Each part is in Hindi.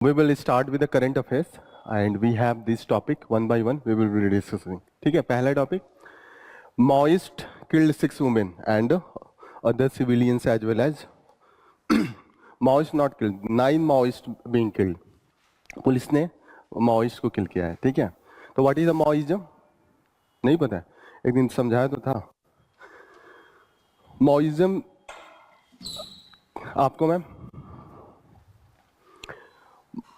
We will start with the current affairs and we have this topic one by one we will be discussing. ठीक है, पहला topic, Maoist killed 6 women and other civilians as well as Maoist not killed, 9 Maoist being killed. Police ने Maoist को किल किया है. ठीक है, तो व्हाट इज द Maoism? नहीं पता है, एक दिन समझाया तो था. Maoism आपको मैम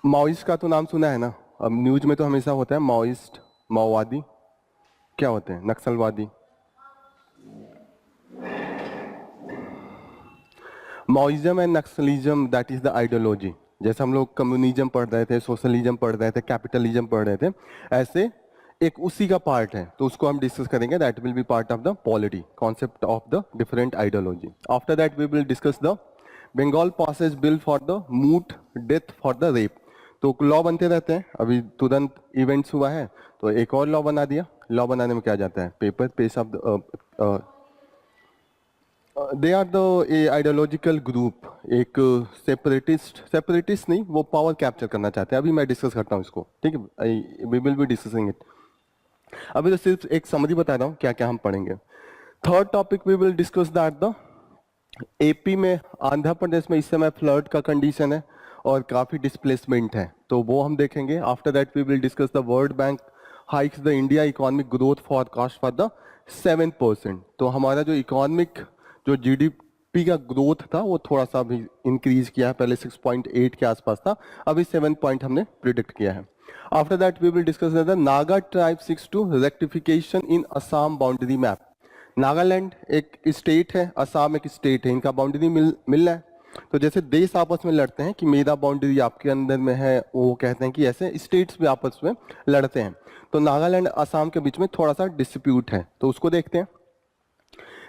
माओइस्ट का तो नाम सुना है ना. अब न्यूज में तो हमेशा होता है माओइस्ट, माओवादी. क्या होते हैं? नक्सलवादी. Maoism and Naxalism that is the ideology. जैसे हम लोग कम्युनिज्म पढ़ रहे थे, सोशलिज्म पढ़ रहे थे, कैपिटलिज्म पढ़ रहे थे, ऐसे एक उसी का पार्ट है. तो उसको हम डिस्कस करेंगे. That will be part of the polity concept of the different ideology. After that we will discuss the Bengal passes bill for the moot death for the rape. तो लॉ बनते रहते हैं. अभी तुरंत इवेंट्स हुआ है तो एक और लॉ बना दिया. लॉ बनाने में क्या जाता है? Paper pace of they are the ideological group. एक सेपरेटिस्ट नहीं, वो पावर कैप्चर करना चाहते हैं. अभी मैं डिस्कस करता हूँ इसको. ठीक है, we will be discussing it. अभी तो सिर्फ एक समरी बता रहा हूँ क्या क्या हम पढ़ेंगे. Third topic we will discuss that the AP में, आंध्र प्रदेश में इस समय फ्लड का कंडीशन है और काफी डिस्प्लेसमेंट है, तो वो हम देखेंगे. After that we will discuss the World Bank hikes the India economic growth forecast for the 7%. तो हमारा जो इकोनॉमिक जो जीडीपी का ग्रोथ था वो थोड़ा सा भी इंक्रीज किया है. पहले 6.8 के आसपास था, अभी 7 पॉइंट हमने प्रिडिक्ट किया है. After that we will discuss the Naga tribe six two rectification in Assam boundary map. Nagaland एक स्टेट है, असम एक स्टेट है, इनका बाउंड्री मिल रहा है. तो जैसे देश आपस में लड़ते हैं कि मेरा बाउंड्री आपके अंदर में है, वो कहते हैं कि ऐसे स्टेट्स भी आपस में लड़ते हैं. तो नागालैंड असम के बीच में थोड़ा सा डिस्प्यूट है, तो उसको देखते हैं.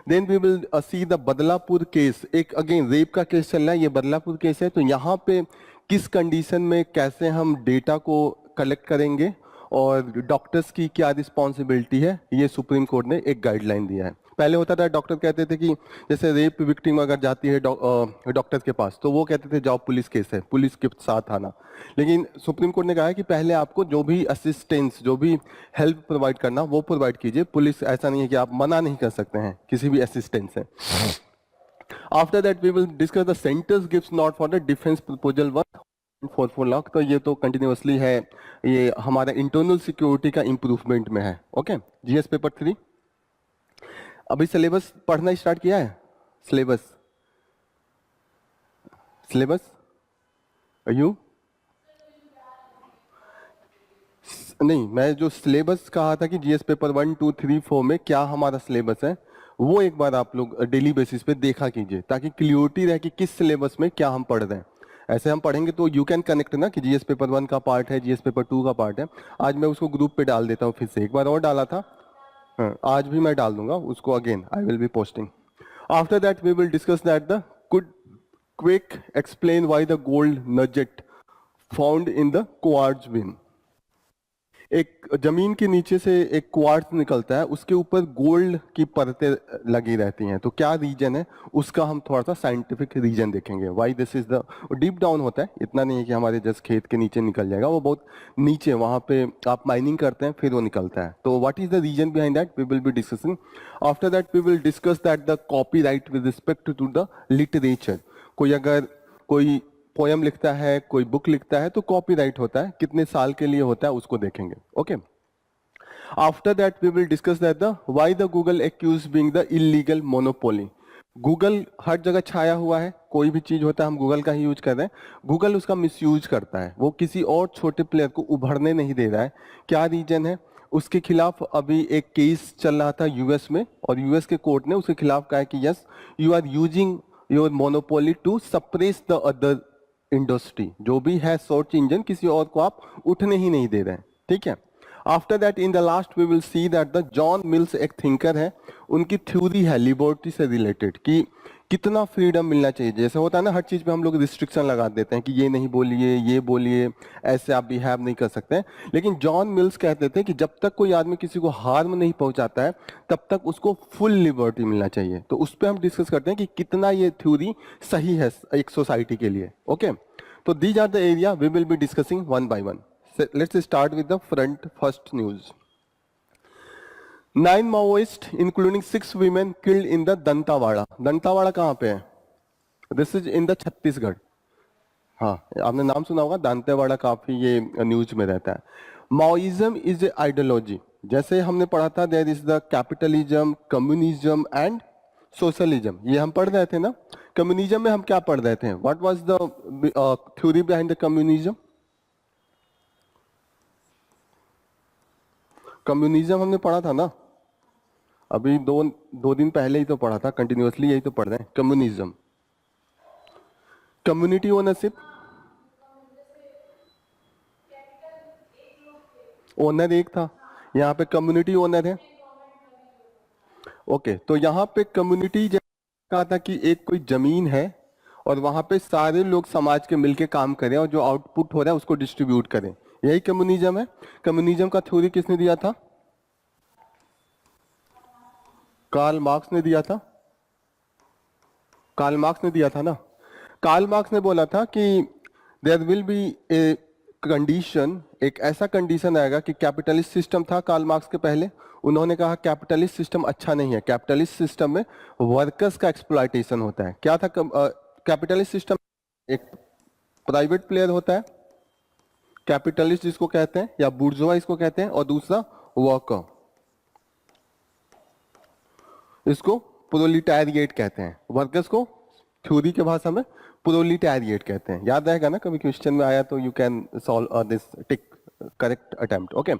Then we will see the Badlapur case. एक अगेन रेप का केस चल रहा है, ये बदलापुर केस है. तो यहाँ पे किस कंडीशन में कैसे हम डेटा को कलेक्ट करेंगे और डॉक्टर्स की क्या रिस्पॉन्सिबिलिटी है, ये सुप्रीम कोर्ट ने एक गाइडलाइन दिया है. पहले होता था डॉक्टर कहते थे कि जैसे रेप विक्टिम अगर जाती है डॉक्टर के पास तो वो कहते थे जाओ पुलिस केस है, पुलिस के साथ आना. लेकिन सुप्रीम कोर्ट ने कहा है कि पहले आपको जो भी असिस्टेंस, जो भी हेल्प प्रोवाइड करना वो प्रोवाइड कीजिए. पुलिस ऐसा नहीं है कि आप मना नहीं कर सकते हैं किसी भी असिस्टेंस से. After that we will discuss the centre's gift not for the defence proposal 1.44 lakh. तो ये तो कंटिन्यूअसली है, ये हमारा इंटरनल सिक्योरिटी का इंप्रूवमेंट में है. ओके, जीएस पेपर 3 अभी सिलेबस पढ़ना स्टार्ट किया है. सिलेबस यू नहीं, मैं जो सिलेबस कहा था कि जीएस पेपर 1, 2, 3, 4 में क्या हमारा सिलेबस है, वो एक बार आप लोग डेली बेसिस पे देखा कीजिए ताकि क्लियरिटी रहे कि किस सिलेबस में क्या हम पढ़ रहे हैं. ऐसे हम पढ़ेंगे तो यू कैन कनेक्ट ना कि जीएस पेपर 1 का पार्ट है, जीएस पेपर 2 का पार्ट है. आज मैं उसको ग्रुप पे डाल देता हूँ, फिर से एक बार और डाला था, आज भी मैं डाल दूंगा उसको. Again I will be posting. After that we will discuss that the could quick explain why the gold nugget found in the quartz vein. एक जमीन के नीचे से एक क्वार्ट्ज निकलता है, उसके ऊपर गोल्ड की परतें लगी रहती हैं. तो क्या रीजन है उसका हम थोड़ा सा साइंटिफिक रीजन देखेंगे. Why this is the deep down होता है, इतना नहीं है कि हमारे जस्ट खेत के नीचे निकल जाएगा, वो बहुत नीचे वहां पे आप माइनिंग करते हैं फिर वो निकलता है. तो what is the reason behind that we will be discussing. After that we will discuss that the copyright with respect to the literature. कोई पोयम लिखता है, कोई बुक लिखता है तो कॉपीराइट होता है, कितने साल के लिए होता है उसको देखेंगे. Okay, after that we will discuss that the why the Google accuse being the illegal monopoly. Google हर जगह छाया हुआ है, कोई भी चीज होता है हम गूगल का ही यूज कर रहे हैं. गूगल उसका मिसयूज करता है, वो किसी और छोटे प्लेयर को उभरने नहीं दे रहा है. क्या रीजन है? उसके खिलाफ अभी एक केस चल रहा था यूएस में और यूएस के कोर्ट ने उसके खिलाफ कहा कि yes you are using your monopoly to suppress the other industry. जो भी है सर्च इंजन, किसी और को आप उठने ही नहीं दे रहे हैं. ठीक है. After that in the last we will see that the John Mills एक थिंकर है, उनकी थ्योरी है लिबर्टी से रिलेटेड कि कितना फ्रीडम मिलना चाहिए. जैसे होता है ना हर चीज पे हम लोग रिस्ट्रिक्शन लगा देते हैं कि ये नहीं बोलिए, ये बोलिए, ऐसे आप बिहेव नहीं कर सकते हैं. लेकिन जॉन मिल्स कहते थे कि जब तक कोई आदमी किसी को हार्म नहीं पहुंचाता है तब तक उसको फुल लिबर्टी मिलना चाहिए. तो उस पर हम डिस्कस करते हैं कि कितना ये थ्योरी सही है एक सोसाइटी के लिए. ओके, तो these are the area we will be discussing one by one. So let's start with the first news. 9 Maoists, including 6 women, killed in the Dantawada. Dantawada कहाँ पे है? This is in the Chhattisgarh. हाँ, आपने नाम सुना होगा. दांतेवाड़ा काफी ये न्यूज में रहता है. Maoism is a ideology. जैसे हमने पढ़ा था, there is the capitalism, communism and socialism. ये हम पढ़ रहे थे ना. कम्युनिज्म में हम क्या पढ़ रहे थे? What was the theory behind the communism? Communism हमने पढ़ा था ना, अभी दो दिन पहले ही तो पढ़ा था. कंटिन्यूअसली यही तो पढ़ रहे हैं. कम्युनिज्म, कम्युनिटी ओनरशिप, ओनर एक था, यहाँ पे कम्युनिटी ओनर है. ओके, तो यहाँ पे कम्युनिटी कहा था कि एक कोई जमीन है और वहां पे सारे लोग समाज के मिलके काम करें और जो आउटपुट हो रहा है उसको डिस्ट्रीब्यूट करें. यही कम्युनिज्म है. कम्युनिज्म का थ्योरी किसने दिया था? कार्ल मार्क्स ने दिया था. कार्ल मार्क्स ने दिया था ना. कार्ल मार्क्स ने बोला था कि there will be a condition, एक ऐसा कंडीशन आएगा कि कैपिटलिस्ट सिस्टम था कार्ल मार्क्स के पहले. उन्होंने कहा कैपिटलिस्ट सिस्टम अच्छा नहीं है. कैपिटलिस्ट सिस्टम में वर्कर्स का एक्सप्लॉयटेशन होता है. क्या था कैपिटलिस्ट सिस्टम? एक प्राइवेट प्लेयर होता है, कैपिटलिस्ट जिसको कहते हैं, या बुर्जुआ इसको कहते हैं, और दूसरा वर्कर, इसको प्रोलिटारिएट कहते हैं. वर्कर्स को थ्योरी के भाषा में प्रोलिटारिएट कहते हैं. याद रहेगा ना, कभी क्वेश्चन में आया तो you can solve this tick correct attempt. Okay,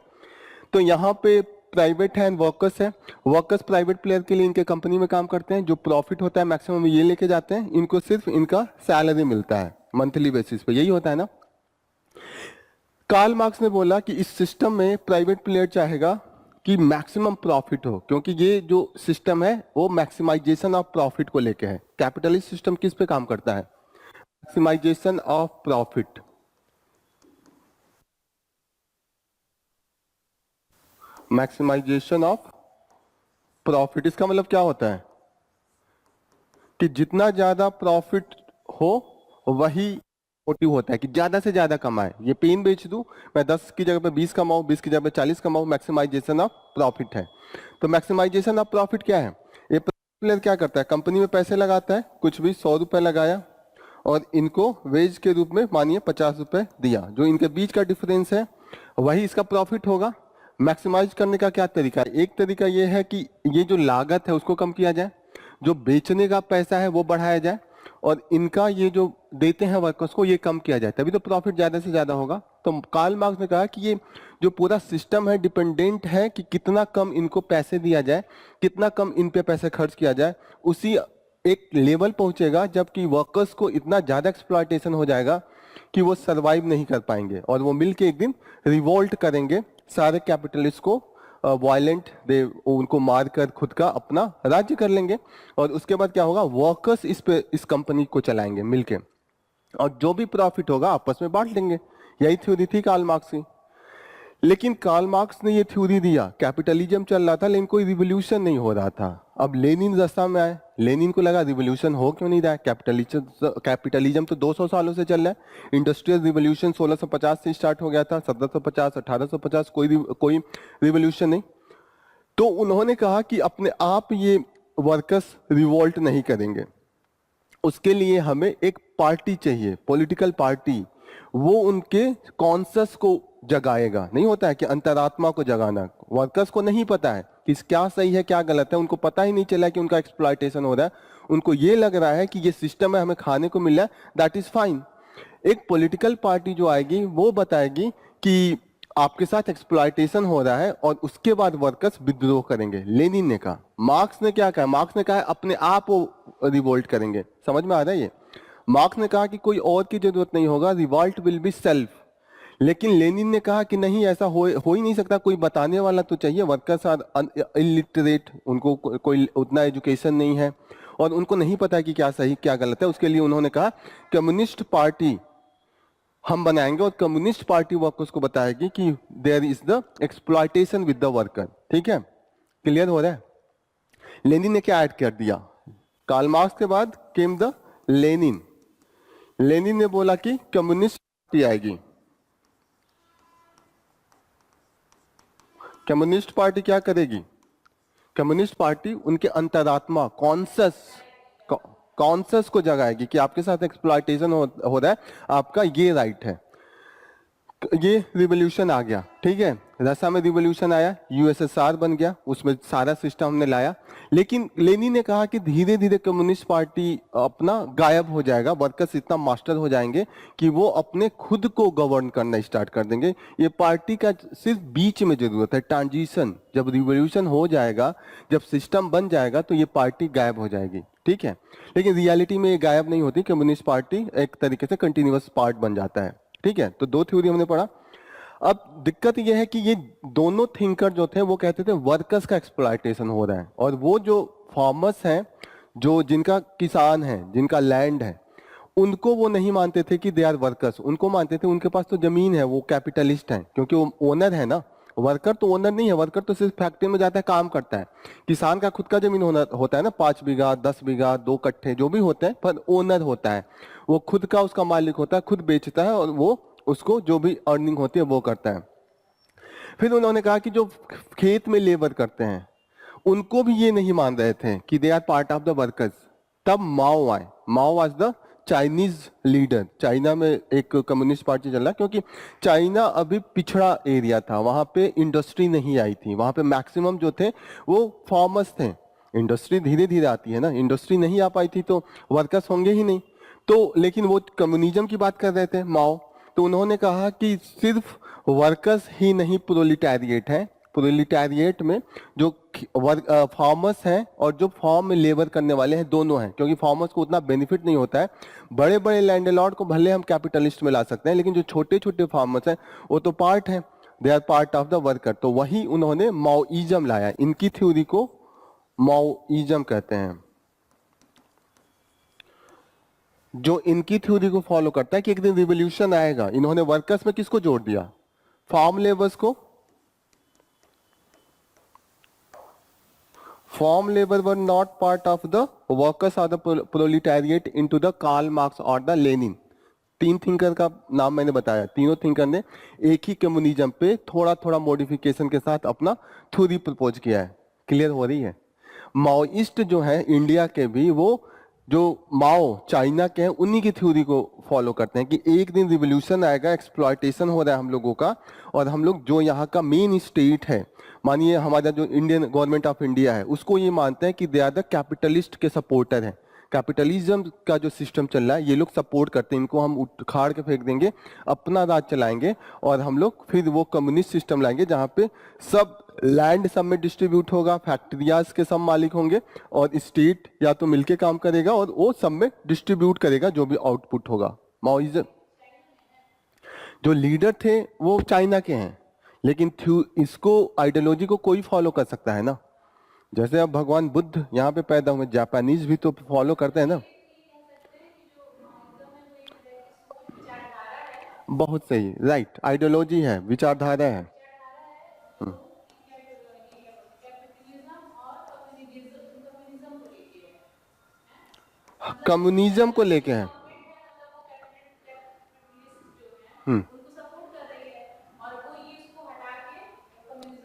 तो यहाँ पे प्राइवेट है एंड वर्कर्स है. वर्कर्स प्राइवेट प्लेयर के लिए इनके कंपनी में काम करते हैं. जो प्रॉफिट होता है मैक्सिमम ये लेके जाते हैं. इनको सिर्फ इनका सैलरी मिलता है मंथली बेसिस पे. यही होता है ना. कार्ल मार्क्स ने बोला कि इस सिस्टम में प्राइवेट प्लेयर चाहेगा कि मैक्सिमम प्रॉफिट हो, क्योंकि ये जो सिस्टम है वो मैक्सिमाइजेशन ऑफ प्रॉफिट को लेके है. कैपिटलिस्ट सिस्टम किस पे काम करता है? Maximisation of profit. Maximisation of profit, इसका मतलब क्या होता है कि जितना ज्यादा प्रॉफिट हो वही मोटिव होता है कि ज्यादा से ज्यादा कमाए. ये पेन बेच दूं मैं, 10 की जगह पे 20 कमाऊं, 20 की जगह पे 40 कमाऊं. मैक्सिमाइजेशन ऑफ प्रॉफिट है. तो मैक्सिमाइजेशन ऑफ प्रॉफिट क्या है? ये प्लेयर क्या करता है? कंपनी में पैसे लगाता है, कुछ भी 100 रुपए लगाया और इनको वेज के रूप में मानिए 50 रुपए दिया. जो इनके बीच का डिफरेंस है वही इसका प्रॉफिट होगा. मैक्सिमाइज करने का क्या तरीका है? एक तरीका ये है कि ये जो लागत है उसको कम किया जाए, जो बेचने का पैसा है वो बढ़ाया जाए, और इनका ये जो देते हैं वर्कर्स को ये कम किया जाए, तभी तो प्रॉफिट ज्यादा से ज्यादा होगा. तो कार्ल मार्क्स ने कहा कि ये जो पूरा सिस्टम है डिपेंडेंट है कि कितना कम इनको पैसे दिया जाए, कितना कम इन पे पैसे खर्च किया जाए. उसी एक लेवल पहुंचेगा जबकि वर्कर्स को इतना ज्यादा एक्सप्लॉयटेशन हो जाएगा कि वो सरवाइव नहीं कर पाएंगे और वो मिलके एक दिन रिवोल्ट करेंगे. सारे कैपिटलिस्ट को वायलेंट दे उनको मारकर खुद का अपना राज्य कर लेंगे. और उसके बाद क्या होगा? वर्कर्स इस कंपनी को चलाएंगे मिलके, और जो भी प्रॉफिट होगा आपस में बांट लेंगे. यही थ्योरी थी कार्ल मार्क्स की. लेकिन कार्ल मार्क्स ने ये थ्योरी दिया, कैपिटलिज्म चल रहा था लेकिन कोई रिवोल्यूशन नहीं हो रहा था. अब लेनिन रास्ता में आए. लेनिन को लगा रिवोल्यूशन हो क्यों नहीं रहा है? कैपिटलिज्म तो 200 सालों से चल रहा है. इंडस्ट्रियल रिवोल्यूशन 1650 से स्टार्ट हो गया था, 1750, 1850 कोई रिवोल्यूशन नहीं. तो उन्होंने कहा कि अपने आप ये वर्कर्स रिवोल्ट नहीं करेंगे, उसके लिए हमें एक पार्टी चाहिए, पॉलिटिकल पार्टी. वो उनके कॉन्शस को जगाएगा. नहीं होता है कि अंतरात्मा को जगाना. वर्कर्स को नहीं पता है कि क्या सही है क्या गलत है. उनको पता ही नहीं चला कि उनका एक्सप्लॉयटेशन हो रहा है. उनको ये लग रहा है कि ये सिस्टम है, हमें खाने को मिल रहा है, दैट इज फाइन. एक पॉलिटिकल पार्टी जो आएगी वो बताएगी कि आपके साथ एक्सप्लॉयटेशन हो रहा है, और उसके बाद वर्कर्स विद्रोह करेंगे. लेनिन ने कहा. मार्क्स ने क्या कहा? मार्क्स ने कहा अपने आप वो रिवोल्ट करेंगे. समझ में आ रहा है ये? मार्क्स ने कहा कि कोई और की जरूरत नहीं होगा, रिवॉल्ट विल बी सेल्फ. लेकिन लेनिन ने कहा कि नहीं, ऐसा हो ही नहीं सकता, कोई बताने वाला तो चाहिए. वर्कर्स आर इलिटरेट, उनको कोई उतना एजुकेशन नहीं है और उनको नहीं पता है कि क्या सही क्या गलत है. उसके लिए उन्होंने कहा कम्युनिस्ट पार्टी हम बनाएंगे, और कम्युनिस्ट पार्टी वर्कर्स को बताएगी कि there is the exploitation with the worker. ठीक है, क्लियर हो रहा है? लेनिन ने क्या ऐड कर दिया? कार्ल मार्क्स के बाद केम द लेनिन. लेनिन ने बोला कि कम्युनिस्ट पार्टी आएगी। कम्युनिस्ट पार्टी क्या करेगी? कम्युनिस्ट पार्टी उनके अंतरात्मा कॉन्सस को जगाएगी कि आपके साथ एक्सप्लॉयटेशन हो रहा है, आपका ये राइट है। ये रिवोल्यूशन आ गया, ठीक है, रशिया में रिवोल्यूशन आया, यूएसएसआर बन गया, उसमें सारा सिस्टम हमने लाया। लेकिन लेनिन ने कहा कि धीरे धीरे कम्युनिस्ट पार्टी अपना गायब हो जाएगा, वर्कर्स इतना मास्टर हो जाएंगे कि वो अपने खुद को गवर्न करना स्टार्ट कर देंगे। ये पार्टी का सिर्फ बीच में जरूरत है, ट्रांजिशन, जब रिवोल्यूशन हो जाएगा, जब सिस्टम बन जाएगा तो ये पार्टी गायब हो जाएगी, ठीक है। लेकिन रियलिटी में ये गायब नहीं होती, कम्युनिस्ट पार्टी एक तरीके से कंटिन्यूअस पार्ट बन जाता है, ठीक है। तो दो थ्योरी हमने पढ़ा। अब दिक्कत यह है कि ये दोनों थिंकर जो थे वो कहते थे वर्कर्स का एक्सप्लॉयटेशन हो रहा है, और वो जो फार्मर्स हैं, जो जिनका किसान है, जिनका लैंड है, उनको वो नहीं मानते थे कि दे आर वर्कर्स, उनको मानते थे उनके पास तो जमीन है, वो कैपिटलिस्ट हैं, क्योंकि वो ओनर है ना। वर्कर तो ओनर नहीं है, वर्कर तो सिर्फ फैक्ट्री में जाता है, काम करता है। किसान का खुद का जमीन होता है ना, 5 बीघा 10 बीघा 2 कट्ठे जो भी होते हैं, पर ओनर होता है, वो खुद का उसका मालिक होता है, खुद बेचता है और वो उसको जो भी अर्निंग होती है वो करता है। फिर उन्होंने कहा कि जो खेत में लेबर करते हैं उनको भी ये नहीं मान रहे थे कि they are part of the workers. तब माओ आए, Mao was the Chinese leader. China में एक कम्युनिस्ट पार्टी चल रहा, क्योंकि चाइना अभी पिछड़ा एरिया था, वहां पे इंडस्ट्री नहीं आई थी, वहां पे मैक्सिमम जो थे वो फार्मर्स थे। इंडस्ट्री धीरे धीरे आती है ना, इंडस्ट्री नहीं आ पाई थी तो वर्कर्स होंगे ही नहीं। तो लेकिन वो कम्युनिज्म की बात कर रहे थे माओ, तो उन्होंने कहा कि सिर्फ वर्कर्स ही नहीं प्रोलिटैरिएट है, प्रोलिटैरिएट में जो फार्मर्स हैं और जो फार्म में लेबर करने वाले हैं दोनों हैं, क्योंकि फार्मर्स को उतना बेनिफिट नहीं होता है। बड़े बड़े लैंडलॉर्ड को भले हम कैपिटलिस्ट में ला सकते हैं, लेकिन जो छोटे छोटे फार्मर्स हैं वो तो पार्ट हैं, they are part of the worker. तो वही उन्होंने माओइज्म लाया, इनकी थ्योरी को माओइज्म कहते हैं। जो इनकी थ्योरी को फॉलो करता है कि एक दिन रिवोल्यूशन आएगा। इन्होंने वर्कर्स में किसको जोड़ दिया? फार्म लेबर्स को। Farm labour were not part of the workers of the proletariat into the Karl Marx और द लेनिन। तीन थिंकर का नाम मैंने बताया, तीनों थिंकर ने एक ही कम्युनिज्म पे थोड़ा थोड़ा मॉडिफिकेशन के साथ अपना थ्योरी प्रपोज किया है। क्लियर हो रही है? माओइस्ट जो है इंडिया के भी, वो जो माओ चाइना के हैं उन्हीं की थ्योरी को फॉलो करते हैं कि एक दिन रिवोल्यूशन आएगा, एक्सप्लॉयटेशन हो रहा है हम लोगों का, और हम लोग जो यहाँ का मेन स्टेट है, मानिए हमारा जो इंडियन गवर्नमेंट ऑफ इंडिया है, उसको ये मानते हैं कि दे आर द कैपिटलिस्ट के सपोर्टर हैं। कैपिटलिज्म का जो सिस्टम चल रहा है ये लोग सपोर्ट करते हैं, इनको हम उखाड़ के फेंक देंगे, अपना राज चलाएंगे, और हम लोग फिर वो कम्युनिस्ट सिस्टम लाएंगे जहाँ पे सब लैंड सब में डिस्ट्रीब्यूट होगा, फैक्ट्रियाज के सब मालिक होंगे, और स्टेट या तो मिलके काम करेगा और वो सब में डिस्ट्रीब्यूट करेगा जो भी आउटपुट होगा। माओइज्म जो लीडर थे वो चाइना के हैं, लेकिन इसको आइडियोलॉजी को कोई फॉलो कर सकता है ना। जैसे अब भगवान बुद्ध यहाँ पे पैदा हुए, जापानीज भी तो फॉलो करते हैं ना। बहुत सही, राइट, आइडियोलॉजी है, विचारधारा है। कम्युनिज्म को लेके है।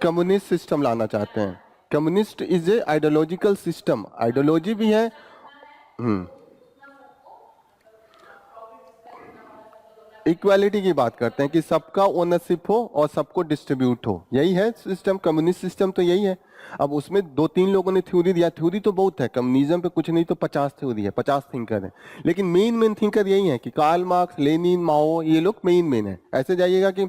कम्युनिस्ट सिस्टम लाना चाहते हैं। Communist is a ideological system, ideology भी है। इक्वालिटी की बात करते हैं कि सबका ओनरशिप हो और सबको डिस्ट्रीब्यूट हो, यही है सिस्टम, कम्युनिस्ट सिस्टम तो यही है। अब उसमें दो तीन लोगों ने थ्योरी दिया, थ्योरी तो बहुत है कम्युनिज्म पे, कुछ नहीं तो 50 थ्योरी है, 50 थिंकर है, लेकिन मेन थिंकर यही है कि कार्ल मार्क्स, लेनिन, माओ, ये लोग मेन है। ऐसे जाइएगा कि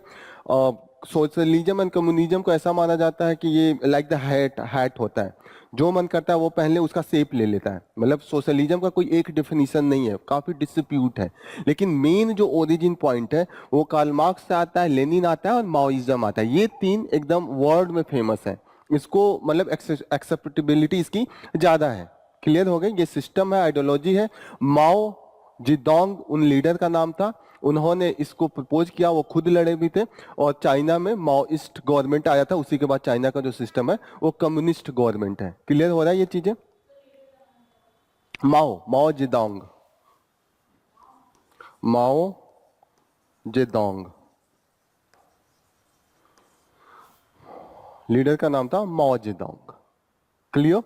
सोशलिज्म एंड कम्युनिज्म को ऐसा माना जाता है कि ये लाइक द हैट होता है, जो मन करता है वो पहन ले, उसका शेप ले लेता है। मतलब सोशलिज्म का कोई एक डिफिनीशन नहीं है, काफी डिस्प्यूट है, लेकिन मेन जो ओरिजिन पॉइंट है वो कार्ल मार्क्स से आता है, लेनिन आता है और माओइज्म आता है। ये तीन एकदम वर्ल्ड में फेमस है, इसको मतलब एक्सेप्टेबिलिटी इसकी ज्यादा है। क्लियर हो गई? ये सिस्टम है, आइडियोलॉजी है। माओ जिडोंग उन लीडर का नाम था, उन्होंने इसको प्रपोज किया, वो खुद लड़े भी थे, और चाइना में माओइस्ट गवर्नमेंट आया था, उसी के बाद चाइना का जो सिस्टम है वो कम्युनिस्ट गवर्नमेंट है। क्लियर हो रहा है ये चीजें? माओ, माओ जिडोंग, माओ जेडोंग, लीडर का नाम था माओ जेडोंग। क्लियर?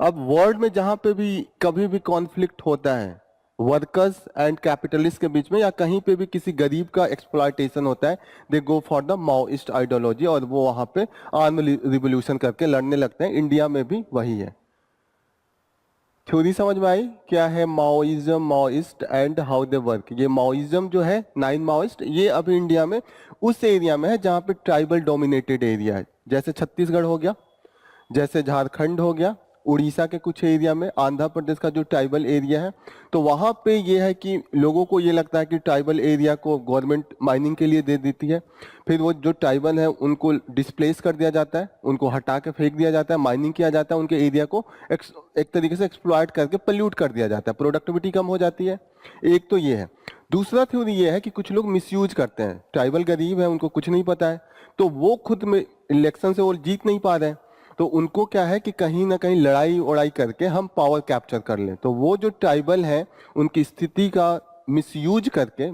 अब वर्ल्ड में जहां पे भी कभी भी कॉन्फ्लिक्ट होता है वर्कर्स एंड कैपिटलिस्ट के बीच में, या कहीं पे भी किसी गरीब का एक्सप्लॉयटेशन होता है, they go for the Maoist ideology, और वो वहां पे आर्म रिवोल्यूशन करके लड़ने लगते हैं। इंडिया में भी वही है। थ्योरी समझ में आई? क्या है Maoism, Maoist and how they work. ये माओइज्म जो है, 9 माओइस्ट, ये अभी इंडिया में उस एरिया में है जहां पे ट्राइबल डोमिनेटेड एरिया है, जैसे छत्तीसगढ़ हो गया, जैसे झारखंड हो गया, उड़ीसा के कुछ एरिया में, आंध्र प्रदेश का जो ट्राइबल एरिया है, तो वहां पे ये है कि लोगों को ये लगता है कि ट्राइबल एरिया को गवर्नमेंट माइनिंग के लिए दे देती है, फिर वो जो ट्राइबल है उनको डिस्प्लेस कर दिया जाता है, उनको हटा के फेंक दिया जाता है, माइनिंग किया जाता है, उनके एरिया को एक तरीके से एक्सप्लॉयट करके पल्यूट कर दिया जाता है, प्रोडक्टिविटी कम हो जाती है। एक तो ये है। दूसरा थ्योरी ये है कि कुछ लोग मिसयूज करते हैं, ट्राइबल गरीब है, उनको कुछ नहीं पता है, तो वो खुद में इलेक्शन से वो जीत नहीं पा रहे हैं, तो उनको क्या है कि कहीं ना कहीं लड़ाई उड़ाई करके हम पावर कैप्चर कर लें, तो वो जो ट्राइबल है उनकी स्थिति का मिसयूज करके,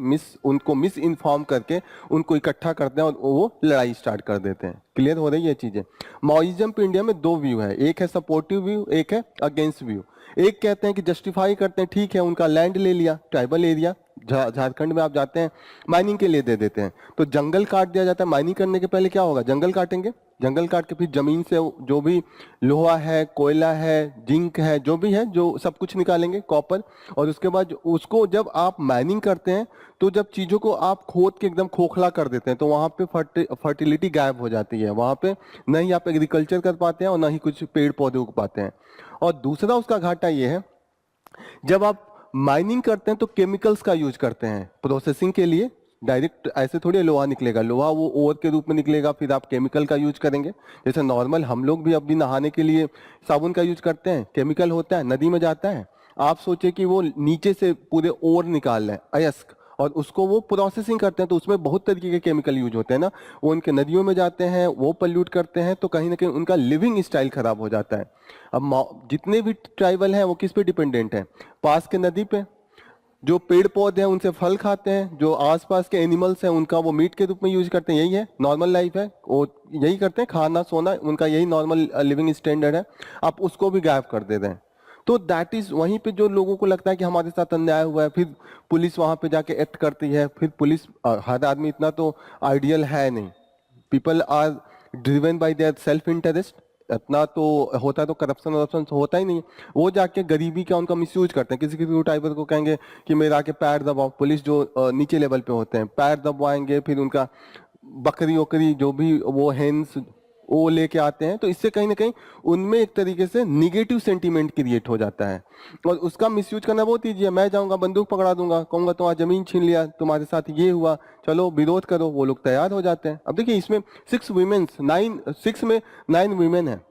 उनको मिस इन्फॉर्म करके उनको इकट्ठा करते हैं और वो लड़ाई स्टार्ट कर देते हैं। क्लियर हो रही है चीजें? माओइज्म पे इंडिया में दो व्यू है, एक है सपोर्टिव व्यू, एक है अगेंस्ट व्यू। एक कहते हैं कि जस्टिफाई करते हैं, ठीक है उनका लैंड ले लिया, ट्राइबल एरिया, झारखंड में आप जाते हैं माइनिंग के लिए दे देते हैं, तो जंगल काट दिया जाता है। माइनिंग करने के पहले क्या होगा, जंगल काटेंगे, जंगल काट के फिर जमीन से जो भी लोहा है, कोयला है, जिंक है, जो भी है, जो सब कुछ निकालेंगे, कॉपर, और उसके बाद उसको जब आप माइनिंग करते हैं तो जब चीजों को आप खोद के एकदम खोखला कर देते हैं तो वहां पे फर्टिलिटी गायब हो जाती है, वहां पे न ही आप एग्रीकल्चर कर पाते हैं और न ही कुछ पेड़ पौधे उग पाते हैं। और दूसरा उसका घाटा ये है, जब आप माइनिंग करते हैं तो केमिकल्स का यूज करते हैं प्रोसेसिंग के लिए, डायरेक्ट ऐसे थोड़ी लोहा निकलेगा, लोहा वो ओर के रूप में निकलेगा, फिर आप केमिकल का यूज करेंगे। जैसे नॉर्मल हम लोग भी अभी नहाने के लिए साबुन का यूज करते हैं, केमिकल होता है, नदी में जाता है, आप सोचे कि वो नीचे से पूरे ओर निकाल रहे हैं, अयस्क, और उसको वो प्रोसेसिंग करते हैं, तो उसमें बहुत तरीके के केमिकल यूज होते हैं ना, वो उनके नदियों में जाते हैं, वो पल्यूट करते हैं, तो कहीं ना कहीं उनका लिविंग स्टाइल खराब हो जाता है। अब जितने भी ट्राइबल हैं वो किस पे डिपेंडेंट हैं, पास के नदी पे, जो पेड़ पौधे हैं उनसे फल खाते हैं, जो आसपास के एनिमल्स हैं उनका वो मीट के रूप में यूज करते हैं, यही है नॉर्मल लाइफ है, वो यही करते हैं, खाना सोना उनका यही नॉर्मल लिविंग स्टैंडर्ड है, आप उसको भी गायब कर दे रहे हैं। तो दैट इज वहीं पे जो लोगों को लगता है कि हमारे साथ अन्याय हुआ है, फिर पुलिस वहां पे जाके एक्ट करती है, फिर पुलिस, हर आदमी इतना तो आइडियल है नहीं, people are driven by their self interest, इतना तो होता है तो करप्शन वरप्शन होता ही नहीं। वो जाके गरीबी का उनका मिसयूज करते हैं, किसी किसी टाइपर को कहेंगे कि मेरा आके पैर दबाओ, पुलिस जो नीचे लेवल पे होते हैं पैर दबाएंगे, फिर उनका बकरी वकरी जो भी वो हेन्स वो लेके आते हैं, तो इससे कहीं ना कहीं उनमें एक तरीके से निगेटिव सेंटीमेंट क्रिएट हो जाता है, और उसका मिसयूज करना बहुत ईजी है। मैं जाऊंगा बंदूक पकड़ा दूंगा, कहूंगा तुम्हारा जमीन छीन लिया, तुम्हारे साथ ये हुआ, चलो विरोध करो, वो लोग तैयार हो जाते हैं। अब देखिए इसमें 6 में 9 वीमेन है,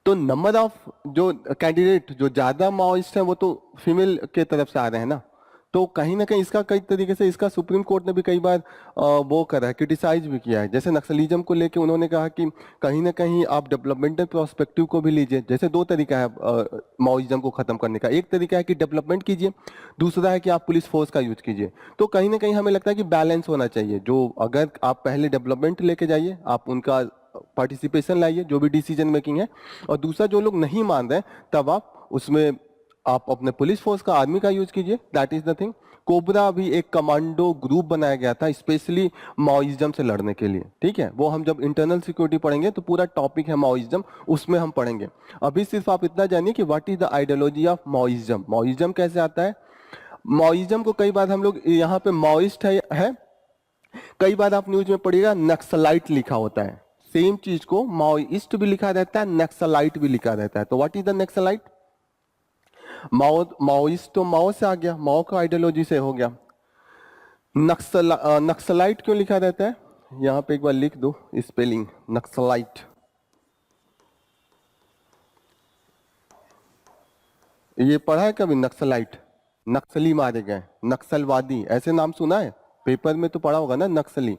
तो नंबर ऑफ जो कैंडिडेट जो ज्यादा माओइस्ट हैं वो तो फीमेल के तरफ से आ रहे हैं ना, तो कहीं ना कहीं इसका कई तरीके से इसका सुप्रीम कोर्ट ने भी कई बार वो करा है, क्रिटिसाइज भी किया है। जैसे नक्सलिज्म को लेके उन्होंने कहा कि कहीं ना कहीं आप डेवलपमेंटल प्रोस्पेक्टिव को भी लीजिए। जैसे दो तरीका है माओइज्म को खत्म करने का, एक तरीका है कि डेवलपमेंट कीजिए, दूसरा है कि आप पुलिस फोर्स का यूज कीजिए। तो कहीं ना कहीं हमें लगता है कि बैलेंस होना चाहिए, जो अगर आप पहले डेवलपमेंट लेके जाइए, आप उनका पार्टिसिपेशन लाइए जो भी डिसीजन मेकिंग है, और दूसरा जो लोग नहीं मान रहे तब आप उसमें आप अपने पुलिस फोर्स का, आर्मी का यूज कीजिए, that is the thing. Cobra भी एक कमांडो ग्रुप बनाया गया था स्पेशली माओइज्म से लड़ने के लिए, ठीक है, वो हम जब इंटरनल सिक्योरिटी पढ़ेंगे तो पूरा टॉपिक है माओइज्म, उसमें हम पढ़ेंगे। अभी सिर्फ आप इतना जानिए कि what is the ideology of Maoism, Maoism कैसे आता है। माओइज्म को कई बार हम लोग यहाँ पे माओइस्ट है, कई बार आप न्यूज में पढ़िएगा नक्सलाइट लिखा होता है, सेम चीज को माओइस्ट भी लिखा रहता है, नक्सलाइट भी लिखा रहता है। तो what is the naxalite, Maoist तो माओ से आ गया, माओ का आइडियोलॉजी से हो गया। नक्सलाइट क्यों लिखा रहता है, यहां पे एक बार लिख दो स्पेलिंग, नक्सलाइट, ये पढ़ा है कभी नक्सलाइट, नक्सली मारे गए, नक्सलवादी, ऐसे नाम सुना है, पेपर में तो पढ़ा होगा ना नक्सली।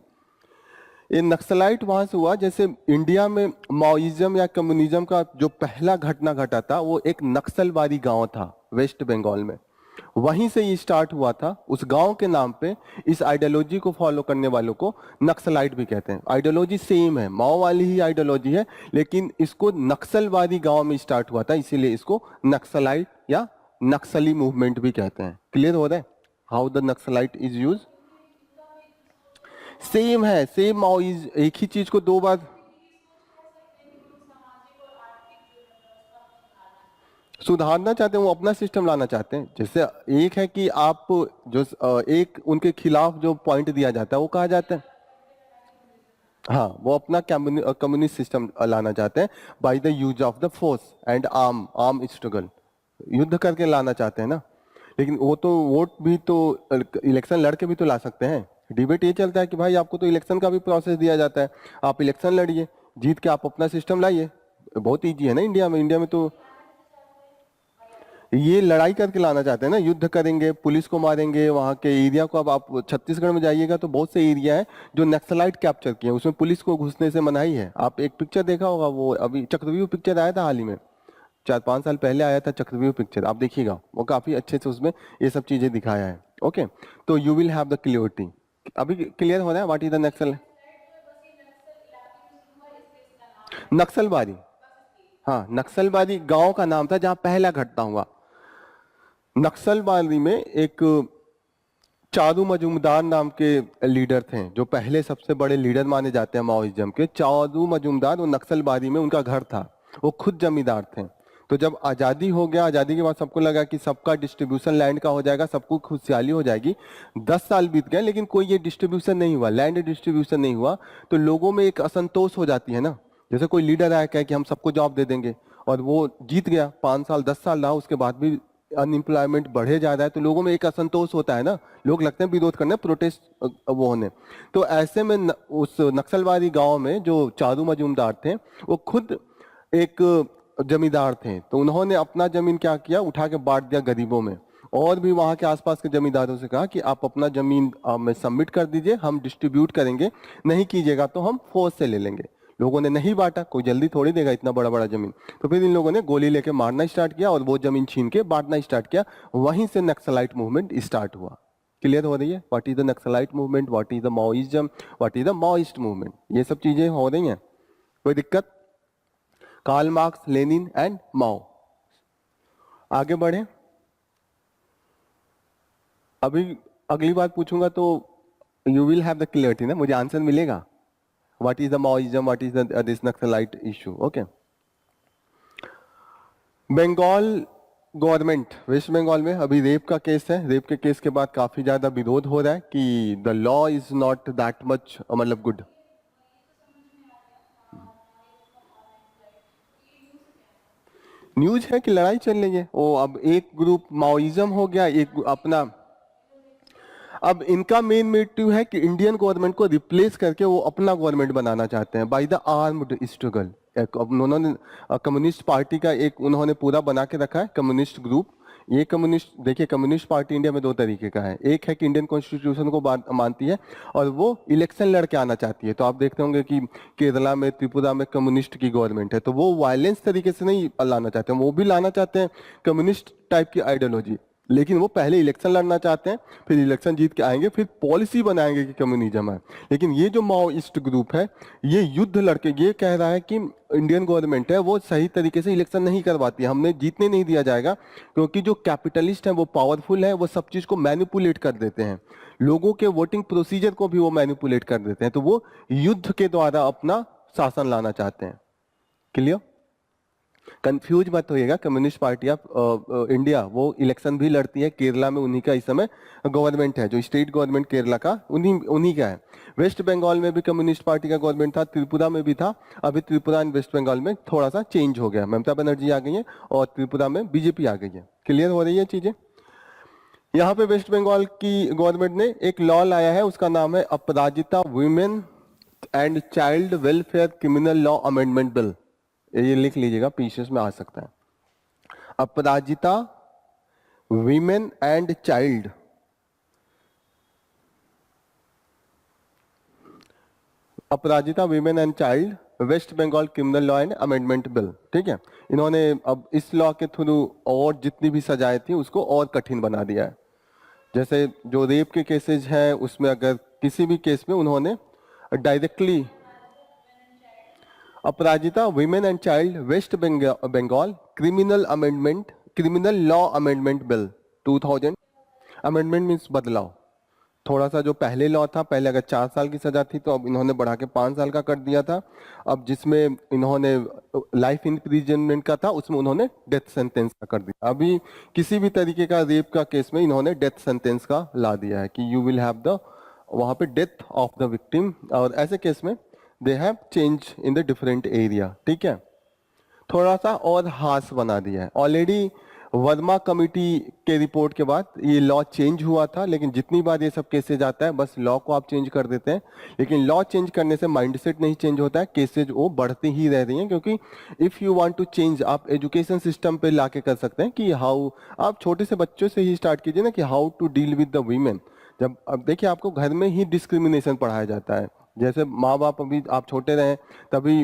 ये नक्सलाइट वहां से हुआ जैसे इंडिया में माओइज्म या कम्युनिज्म का जो पहला घटना घटा था वो एक नक्सलवादी गांव था वेस्ट बंगाल में। वहीं से ये स्टार्ट हुआ था। उस गांव के नाम पे इस आइडियोलॉजी को फॉलो करने वालों को नक्सलाइट भी कहते हैं। आइडियोलॉजी सेम है, माओ वाली ही आइडियोलॉजी है, लेकिन इसको नक्सलवादी गांव में स्टार्ट हुआ था, इसीलिए इसको नक्सलाइट या नक्सली मूवमेंट भी कहते हैं। क्लियर हो रहा है how the naxalite is use? Same है, सेम माओइज, एक ही चीज को दो बार सुधारना चाहते हैं, वो अपना सिस्टम लाना चाहते हैं। जैसे एक है कि आप जो एक उनके खिलाफ जो पॉइंट दिया जाता है वो कहा जाता है, हाँ वो अपना कम्युनिस्ट सिस्टम लाना चाहते हैं by the use of the force and arm struggle, युद्ध करके लाना चाहते हैं ना। लेकिन वो तो वोट भी तो इलेक्शन लड़के भी तो ला सकते हैं। डिबेट ये चलता है कि भाई आपको तो इलेक्शन का भी प्रोसेस दिया जाता है, आप इलेक्शन लड़िए, जीत के आप अपना सिस्टम लाइए। बहुत ईजी है ना इंडिया में। इंडिया में तो ये लड़ाई करके लाना चाहते हैं ना, युद्ध करेंगे, पुलिस को मारेंगे, वहां के एरिया को। अब आप छत्तीसगढ़ में जाइएगा तो बहुत से एरिया है जो नक्सलाइट कैप्चर किए हैं, उसमें पुलिस को घुसने से मनाही है। आप एक पिक्चर देखा होगा, वो अभी चक्रव्यूह पिक्चर आया था हाल ही में, 4-5 साल पहले आया था चक्रव्यूह पिक्चर, आप देखिएगा, वो काफी अच्छे से उसमें ये सब चीजें दिखाया है। ओके, तो you will have the clarity. अभी क्लियर हो रहा है व्हाट इज द नक्सल? नक्सलवादी, हाँ नक्सलवादी गांव का नाम था जहां पहला घटना हुआ। नक्सलवादी में एक चारू मजूमदार नाम के लीडर थे, जो पहले सबसे बड़े लीडर माने जाते हैं माओइज्म के। चारू मजूमदार, वो नक्सलवादी में उनका घर था, वो खुद जमींदार थे। तो जब आज़ादी हो गया, आज़ादी के बाद सबको लगा कि सबका डिस्ट्रीब्यूशन लैंड का हो जाएगा, सबको खुशहाली हो जाएगी। 10 साल बीत गए लेकिन कोई ये डिस्ट्रीब्यूशन नहीं हुआ, लैंड डिस्ट्रीब्यूशन नहीं हुआ। तो लोगों में एक असंतोष हो जाती है ना। जैसे कोई लीडर आया कहे कि हम सबको जॉब दे देंगे, और वो जीत गया, 5 साल 10 साल रहा, उसके बाद भी अनएम्प्लॉयमेंट बढ़े जा रहा है, तो लोगों में एक असंतोष होता है ना, लोग लगते हैं विरोध करने, प्रोटेस्ट वो होने। तो ऐसे में उस नक्सलवादी गांव में जो चारू मजूमदार थे, वो खुद एक जमींदार थे। तो उन्होंने अपना जमीन क्या किया, उठा के बांट दिया गरीबों में। और भी वहां के आसपास के जमींदारों से कहा कि आप अपना जमीन में सबमिट कर दीजिए, हम डिस्ट्रीब्यूट करेंगे, नहीं कीजिएगा तो हम फोर्स से ले लेंगे। लोगों ने नहीं बांटा, कोई जल्दी थोड़ी देगा इतना बड़ा बड़ा जमीन। तो फिर इन लोगों ने गोली लेके मारना स्टार्ट किया और वो जमीन छीन के बांटना स्टार्ट किया। वहीं से नक्सलाइट मूवमेंट स्टार्ट हुआ। क्लियर हो रही है what is the Naxalite movement, what is the Maoism, what is the Maoist movement? ये सब चीजें हो रही हैं, कोई दिक्कत? Karl Marx, Lenin and Mao. आगे बढ़े। अभी अगली बार पूछूंगा तो you will have the clarity ना, मुझे आंसर मिलेगा what is the Maoism, what is the this Naxalite issue. Okay, Bengal government, West Bengal में अभी रेप का केस है। रेप के केस के बाद काफी ज्यादा विरोध हो रहा है कि the law is not that much मतलब गुड। न्यूज है कि लड़ाई चल रही है, वो अब एक ग्रुप माओइज्म हो गया, एक अपना। अब इनका मेन मोटिव है कि इंडियन गवर्नमेंट को रिप्लेस करके वो अपना गवर्नमेंट बनाना चाहते हैं बाय द आर्म्ड स्ट्रगल। उन्होंने कम्युनिस्ट पार्टी का एक उन्होंने पूरा बना के रखा है, कम्युनिस्ट ग्रुप। ये कम्युनिस्ट, देखिए कम्युनिस्ट पार्टी इंडिया में दो तरीके का है, एक है कि इंडियन कॉन्स्टिट्यूशन को मानती है और वो इलेक्शन लड़के आना चाहती है। तो आप देखते होंगे कि केरला में, त्रिपुरा में कम्युनिस्ट की गवर्नमेंट है, तो वो वायलेंस तरीके से नहीं लाना चाहते हैं, वो भी लाना चाहते हैं कम्युनिस्ट टाइप की आइडियोलॉजी। लेकिन वो पहले इलेक्शन लड़ना चाहते हैं, फिर इलेक्शन जीत के आएंगे, फिर पॉलिसी बनाएंगे कि कम्युनिज्म है। लेकिन ये जो माओइस्ट ग्रुप है, ये युद्ध लड़के ये कह रहा है कि इंडियन गवर्नमेंट है वो सही तरीके से इलेक्शन नहीं करवाती, हमने जीतने नहीं दिया जाएगा, क्योंकि जो कैपिटलिस्ट है वो पावरफुल है, वो सब चीज को मैनिपुलेट कर देते हैं, लोगों के वोटिंग प्रोसीजर को भी वो मैनिपुलेट कर देते हैं। तो वो युद्ध के द्वारा अपना शासन लाना चाहते हैं। क्लियर? कंफ्यूज मत होइएगा, कम्युनिस्ट पार्टी ऑफ इंडिया वो इलेक्शन भी लड़ती है। केरला में उन्हीं का इस समय गवर्नमेंट है, जो स्टेट गवर्नमेंट केरला का उन्हीं उन्हीं का है। वेस्ट बंगाल में भी कम्युनिस्ट पार्टी का गवर्नमेंट था, त्रिपुरा में भी था। अभी त्रिपुरा एंड वेस्ट बंगाल में थोड़ा सा चेंज हो गया, ममता बनर्जी आ गई है और त्रिपुरा में बीजेपी आ गई है। क्लियर हो रही है चीजें? यहाँ पे वेस्ट बंगाल की गवर्नमेंट ने एक लॉ लाया है, उसका नाम है Aparajita women and child welfare criminal law amendment bill. ये लिख लीजिएगा, पीसीएस में आ सकता है। Aparajita women and child Aparajita women and child, waste Bengal criminal law and amendment bill. ठीक है, इन्होंने अब इस लॉ के थ्रू और जितनी भी सजाएं थी उसको और कठिन बना दिया है। जैसे जो रेप के केसेज हैं उसमें अगर किसी भी केस में उन्होंने directly Aparajita women and child waste Bengal criminal law amendment bill 2000। Amendment means बदलाव। थोड़ा सा जो पहले लॉ था, पहले अगर 4 साल की सजा थी तो अब इन्होंने बढ़ा के 5 साल का कर दिया था। अब जिसमें इन्होंने लाइफ इम्प्रिजनमेंट का था उसमें उन्होंने डेथ सेंटेंस का कर दिया। अभी किसी भी तरीके का रेप का केस में इन्होंने डेथ सेंटेंस का ला दिया है कि यू विल हैव द वहां पे डेथ ऑफ द विक्टिम, और ऐसे केस में they have change in the different area. ठीक है, थोड़ा सा और हार्श बना दिया है। ऑलरेडी वर्मा कमेटी के रिपोर्ट के बाद ये लॉ चेंज हुआ था, लेकिन जितनी बार ये सब केसेज आता है बस लॉ को आप चेंज कर देते हैं, लेकिन लॉ चेंज करने से माइंडसेट नहीं चेंज होता है, केसेज वो बढ़ते ही रह रही हैं। क्योंकि if you want to change, आप एजुकेशन सिस्टम पे लाके कर सकते हैं कि हाउ, आप छोटे से बच्चों से ही स्टार्ट कीजिए ना कि how to deal with the women. जब अब देखिए आपको घर में ही डिस्क्रिमिनेशन पढ़ाया जाता है। जैसे माँ बाप, अभी आप छोटे रहे तभी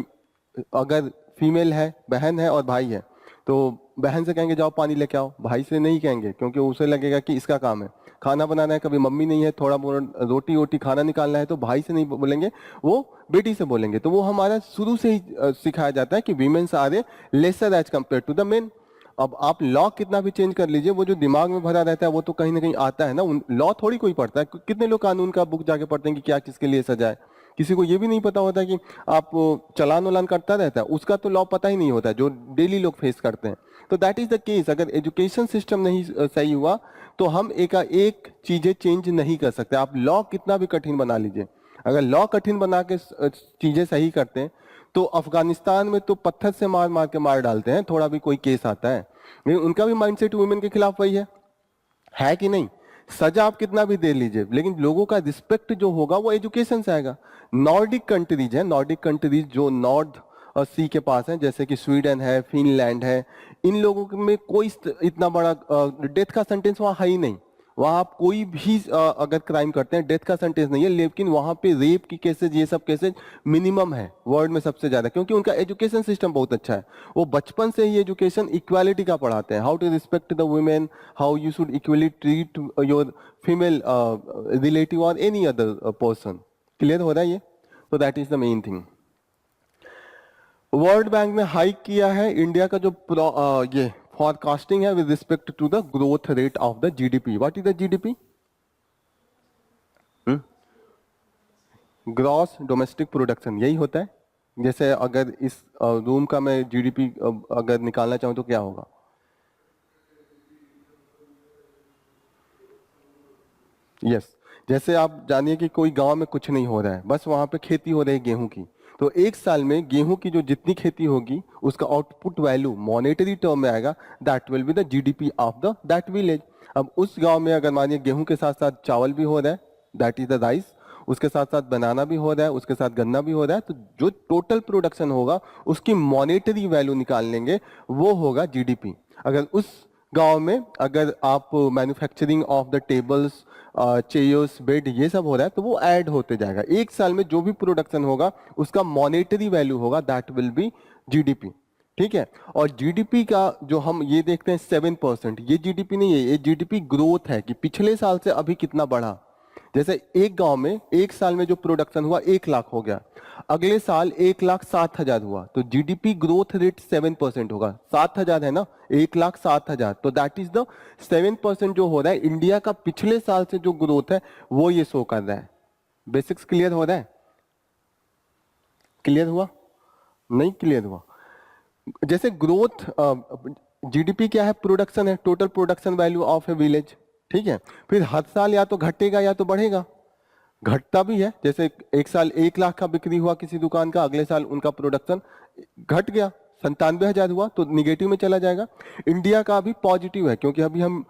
अगर फीमेल है, बहन है और भाई है, तो बहन से कहेंगे जाओ पानी लेके आओ, भाई से नहीं कहेंगे क्योंकि उसे लगेगा कि इसका काम है। खाना बनाना है, कभी मम्मी नहीं है, थोड़ा बहुत रोटी वोटी खाना निकालना है तो भाई से नहीं बोलेंगे, वो बेटी से बोलेंगे। तो वो हमारा शुरू से ही सिखाया जाता है कि womens are a lesser age compare to the men. अब आप लॉ कितना भी चेंज कर लीजिए, वो जो दिमाग में भरा रहता है वो तो कहीं ना कहीं आता है ना। लॉ थोड़ी कोई पढ़ता है, कितने लोग कानून का बुक जाके पढ़ते हैं कि क्या किसके लिए सजा है। किसी को ये भी नहीं पता होता कि आप चलान वलान करता रहता है, उसका तो लॉ पता ही नहीं होता जो डेली लोग फेस करते हैं। तो दैट इज द केस। अगर एजुकेशन सिस्टम नहीं सही हुआ तो हम एक चीजें चेंज नहीं कर सकते। आप लॉ कितना भी कठिन बना लीजिए, अगर लॉ कठिन बना के चीजें सही करते हैं तो अफगानिस्तान में तो पत्थर से मार मार के मार डालते हैं, थोड़ा भी कोई केस आता है। लेकिन उनका भी माइंडसेट वुमेन के खिलाफ वही है कि नहीं। सजा आप कितना भी दे लीजिए, लेकिन लोगों का रिस्पेक्ट जो होगा वो एजुकेशन से आएगा। नॉर्डिक कंट्रीज है, नॉर्डिक कंट्रीज जो नॉर्थ सी के पास है, जैसे कि स्वीडन है, फिनलैंड है, इन लोगों में कोई इतना बड़ा डेथ का सेंटेंस वहां है ही नहीं। वहां आप कोई भी अगर क्राइम करते हैं डेथ का सेंटेंस नहीं है, लेकिन वहां पे रेप की केसेज, ये सब केसेज मिनिमम है, वर्ल्ड में सबसे ज्यादा, क्योंकि उनका एजुकेशन सिस्टम बहुत अच्छा है। वो बचपन से ही एजुकेशन इक्वालिटी का पढ़ाते हैं, how to respect the women, how you should equally treat your female relative और एनी अदर पर्सन। क्लियर हो रहा है ये? तो that is the main thing. World Bank ने हाइक किया है इंडिया का जो ये फोरकास्टिंग है with respect to the growth rate of the GDP. What is the GDP? Gross domestic production, यही होता है। जैसे अगर इस रूम का मैं जीडीपी अगर निकालना चाहूं तो क्या होगा? यस, जैसे आप जानिए कि कोई गांव में कुछ नहीं हो रहा है, बस वहां पे खेती हो रही है गेहूं की, तो एक साल में गेहूं की जो जितनी खेती होगी उसका आउटपुट वैल्यू मॉनेटरी टर्म में आएगा, that will be the GDP of the that village. अब उस गांव में अगर मानिए गेहूं के साथ साथ चावल भी हो रहा है, दैट इज द राइस, उसके साथ साथ बनाना भी हो रहा है, उसके साथ गन्ना भी हो रहा है, तो जो टोटल प्रोडक्शन होगा उसकी मॉनेटरी वैल्यू निकाल लेंगे, वो होगा जीडीपी। अगर उस गांव में अगर आप manufacturing of the tables, chairs, bed, ये सब हो रहा है तो वो ऐड होते जाएगा। एक साल में जो भी प्रोडक्शन होगा उसका मॉनेटरी वैल्यू होगा, दैट विल बी जीडीपी। ठीक है, और जीडीपी का जो हम ये देखते हैं 7%, ये जीडीपी नहीं है, ये जीडीपी ग्रोथ है कि पिछले साल से अभी कितना बढ़ा। जैसे एक गांव में एक साल में जो प्रोडक्शन हुआ 1 लाख हो गया, अगले साल 1,07,000 हुआ, तो जीडीपी ग्रोथ रेट 7% होगा। 7,000 है ना, 1,07,000, तो दैट इज द 7% जो हो रहा है इंडिया का पिछले साल से जो ग्रोथ है वो ये शो कर रहा है। बेसिक्स क्लियर हो रहा है? क्लियर हुआ? नहीं क्लियर हुआ? जैसे ग्रोथ, जीडीपी क्या है? प्रोडक्शन है, total production value of A village. ठीक है, फिर हर साल या तो घटेगा या तो बढ़ेगा। घटता भी है, जैसे एक साल 1 लाख का बिक्री हुआ किसी दुकान का, अगले साल उनका प्रोडक्शन घट गया, 97,000 हुआ, तो निगेटिव में चला जाएगा। इंडिया का भी पॉजिटिव है, क्योंकि अभी हम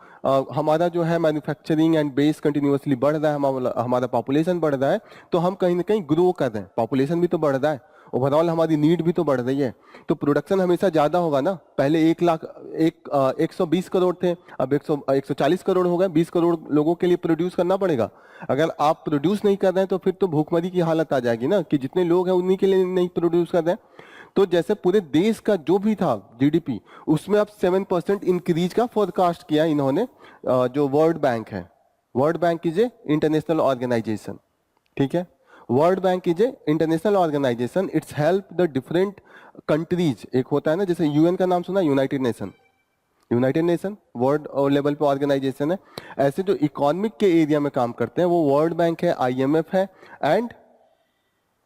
हमारा जो है मैन्युफैक्चरिंग एंड बेस कंटिन्यूअसली बढ़ रहा है, हमारा पॉपुलेशन बढ़ रहा है, तो हम कहीं ना कहीं ग्रो कर रहे हैं, पॉपुलेशन भी तो बढ़ रहा है। ओवरऑल हमारी नीड भी तो बढ़ रही है, तो प्रोडक्शन हमेशा ज्यादा होगा ना। पहले 1 लाख 120 करोड़ थे, अब 140 करोड़ हो गए। 20 करोड़ लोगों के लिए प्रोड्यूस करना पड़ेगा। अगर आप प्रोड्यूस नहीं कर रहे हैं तो फिर तो भूखमरी की हालत आ जाएगी ना, कि जितने लोग हैं उन्हीं के लिए नहीं प्रोड्यूस कर रहे हैं। तो जैसे पूरे देश का जो भी था जीडीपी, उसमें अब 7% इंक्रीज का फोरकास्ट किया इन्होंने। जो वर्ल्ड बैंक है, World Bank is a international organisation, ठीक है। World Bank is a international organisation, it's help the different countries. एक होता है ना, जैसे यूएन का नाम सुना, United Nation, United Nation world level पे ऑर्गेनाइजेशन है। ऐसे जो इकोनॉमिक के एरिया में काम करते हैं वो वर्ल्ड बैंक है, आईएमएफ है, एंड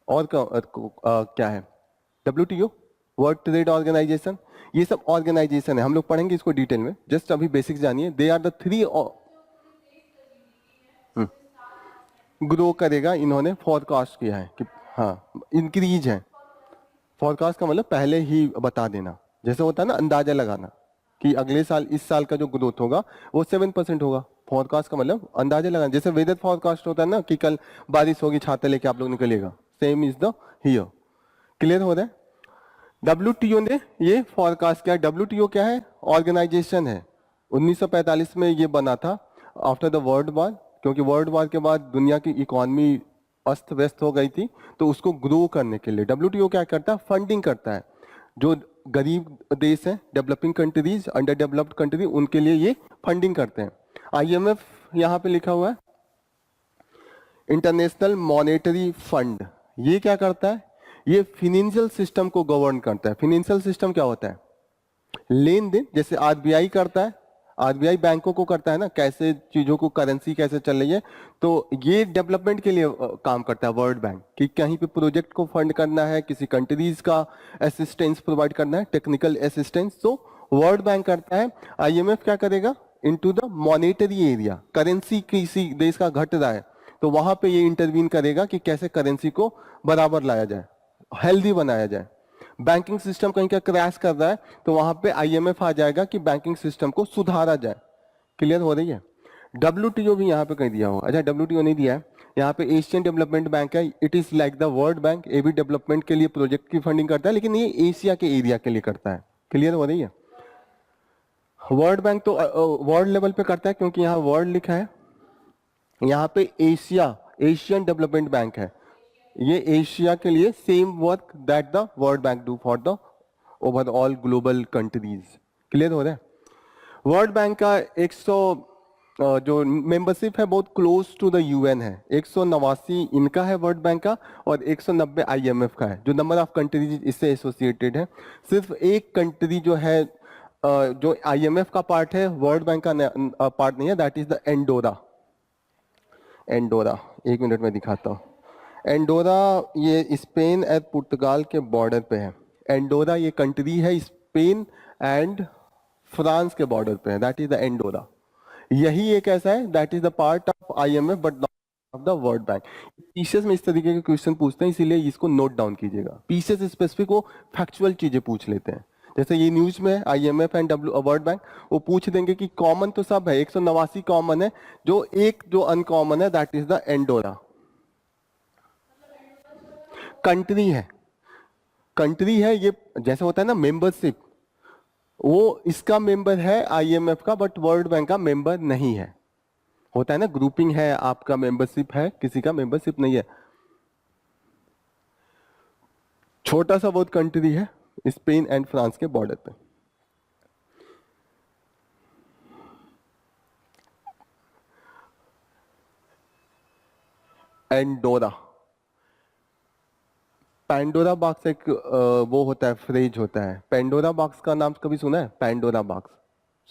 और क्या है, WTO, वर्ल्ड ट्रेड ऑर्गेनाइजेशन। ये सब ऑर्गेनाइजेशन है, हम लोग पढ़ेंगे इसको डिटेल में, जस्ट अभी बेसिक्स जानिए। दे आर द 3 ग्रो करेगा, इन्होंने फोरकास्ट किया है कि हाँ इंक्रीज है। फोरकास्ट का मतलब पहले ही बता देना, जैसे होता है ना अंदाजा लगाना कि अगले साल इस साल का जो ग्रोथ होगा वो 7% होगा। फोरकास्ट का मतलब अंदाजा लगाना, जैसे वेदर फोरकास्ट होता है ना कि कल बारिश होगी, छाता लेके आप लोग निकलेगा, same is the here. Clear हो रहा है। WTO ने ये फोरकास्ट किया। WTO क्या है, ऑर्गेनाइजेशन है। 1945 में ये बना था आफ्टर द वर्ल्ड वॉर, क्योंकि वर्ल्ड वॉर के बाद दुनिया की इकोनॉमी अस्त व्यस्त हो गई थी, तो उसको ग्रो करने के लिए WTO क्या करता है, फंडिंग करता है। जो गरीब देश हैं, developing countries, under developed country, उनके लिए ये फंडिंग करते हैं। IMF यहाँ पे लिखा हुआ है, इंटरनेशनल मॉनेटरी फंड। ये क्या करता है, ये फिनेंशियल सिस्टम को गवर्न करता है। फिनेंशियल सिस्टम क्या होता है, लेन देन, जैसे आरबीआई करता है, आरबीआई बैंकों को करता है ना, कैसे चीजों को, करेंसी कैसे चल रही है। तो ये डेवलपमेंट के लिए काम करता है वर्ल्ड बैंक, कि कहीं पे प्रोजेक्ट को फंड करना है, किसी कंट्रीज का असिस्टेंस प्रोवाइड करना है, टेक्निकल असिस्टेंस, तो वर्ल्ड बैंक करता है। आईएमएफ क्या करेगा, into the monetary area, currency किसी देश का घट रहा है तो वहां पे ये इंटरवीन करेगा कि कैसे करेंसी को बराबर लाया जाए, हेल्दी बनाया जाए। बैंकिंग सिस्टम कहीं का क्रैश कर रहा है तो वहां पे आईएमएफ आ जाएगा कि बैंकिंग सिस्टम को सुधारा जाए। क्लियर हो रही है। WTO भी यहाँ पे कहीं दिया होगा, अच्छा WTO नहीं दिया है, यहाँ पे एशियन डेवलपमेंट बैंक है। It is like the World bank, ये भी डेवलपमेंट के लिए प्रोजेक्ट की फंडिंग करता है, लेकिन ये एशिया के एरिया के लिए करता है। क्लियर हो रही है। वर्ल्ड बैंक तो वर्ल्ड लेवल पे करता है, क्योंकि यहाँ वर्ल्ड लिखा है, यहाँ पे एशिया, एशियन डेवलपमेंट बैंक है। ये एशिया के लिए same work that the World bank do for the overall global countries. Clear हो रहा है। वर्ल्ड बैंक का 100 जो मेंबरशिप है बहुत क्लोज टू द यूएन है। 189 इनका है वर्ल्ड बैंक का, और 190 आईएमएफ का है। जो नंबर ऑफ कंट्रीज इससे एसोसिएटेड है, सिर्फ एक कंट्री जो है जो आईएमएफ का पार्ट है, वर्ल्ड बैंक का पार्ट नहीं है, that is the Andorra. Andorra, एक मिनट में दिखाता हूँ। एंडोरा ये स्पेन एंड पुर्तगाल के बॉर्डर पे है। एंडोरा ये कंट्री है स्पेन एंड फ्रांस के बॉर्डर पे है, दैट इज द एंडोरा। यही एक ऐसा है that is the part of IMF but not of the World bank. Pieces में इस तरीके के क्वेश्चन पूछते हैं, इसीलिए इसको नोट डाउन कीजिएगा। पीसेस स्पेसिफिक वो फैक्चुअल चीजें पूछ लेते हैं, जैसे ये न्यूज में आईएमएफ एंड वर्ल्ड बैंक, वो पूछ देंगे कि कॉमन तो सब है, 189 कॉमन है, जो एक जो अनकॉमन है that is the Andorra. Country है, कंट्री है ये, जैसे होता है ना मेंबरशिप, वो इसका मेंबर है आईएमएफ का, बट वर्ल्ड बैंक का मेंबर नहीं है। होता है ना ग्रुपिंग है, आपका मेंबरशिप है, किसी का मेंबरशिप नहीं है। छोटा सा बहुत कंट्री है स्पेन एंड फ्रांस के बॉर्डर पे। एंडोरा, पैंडोरा बॉक्स एक वो होता है, फ्रेज होता है। पैंडोरा बॉक्स का नाम कभी सुना है, पैंडोरा बॉक्स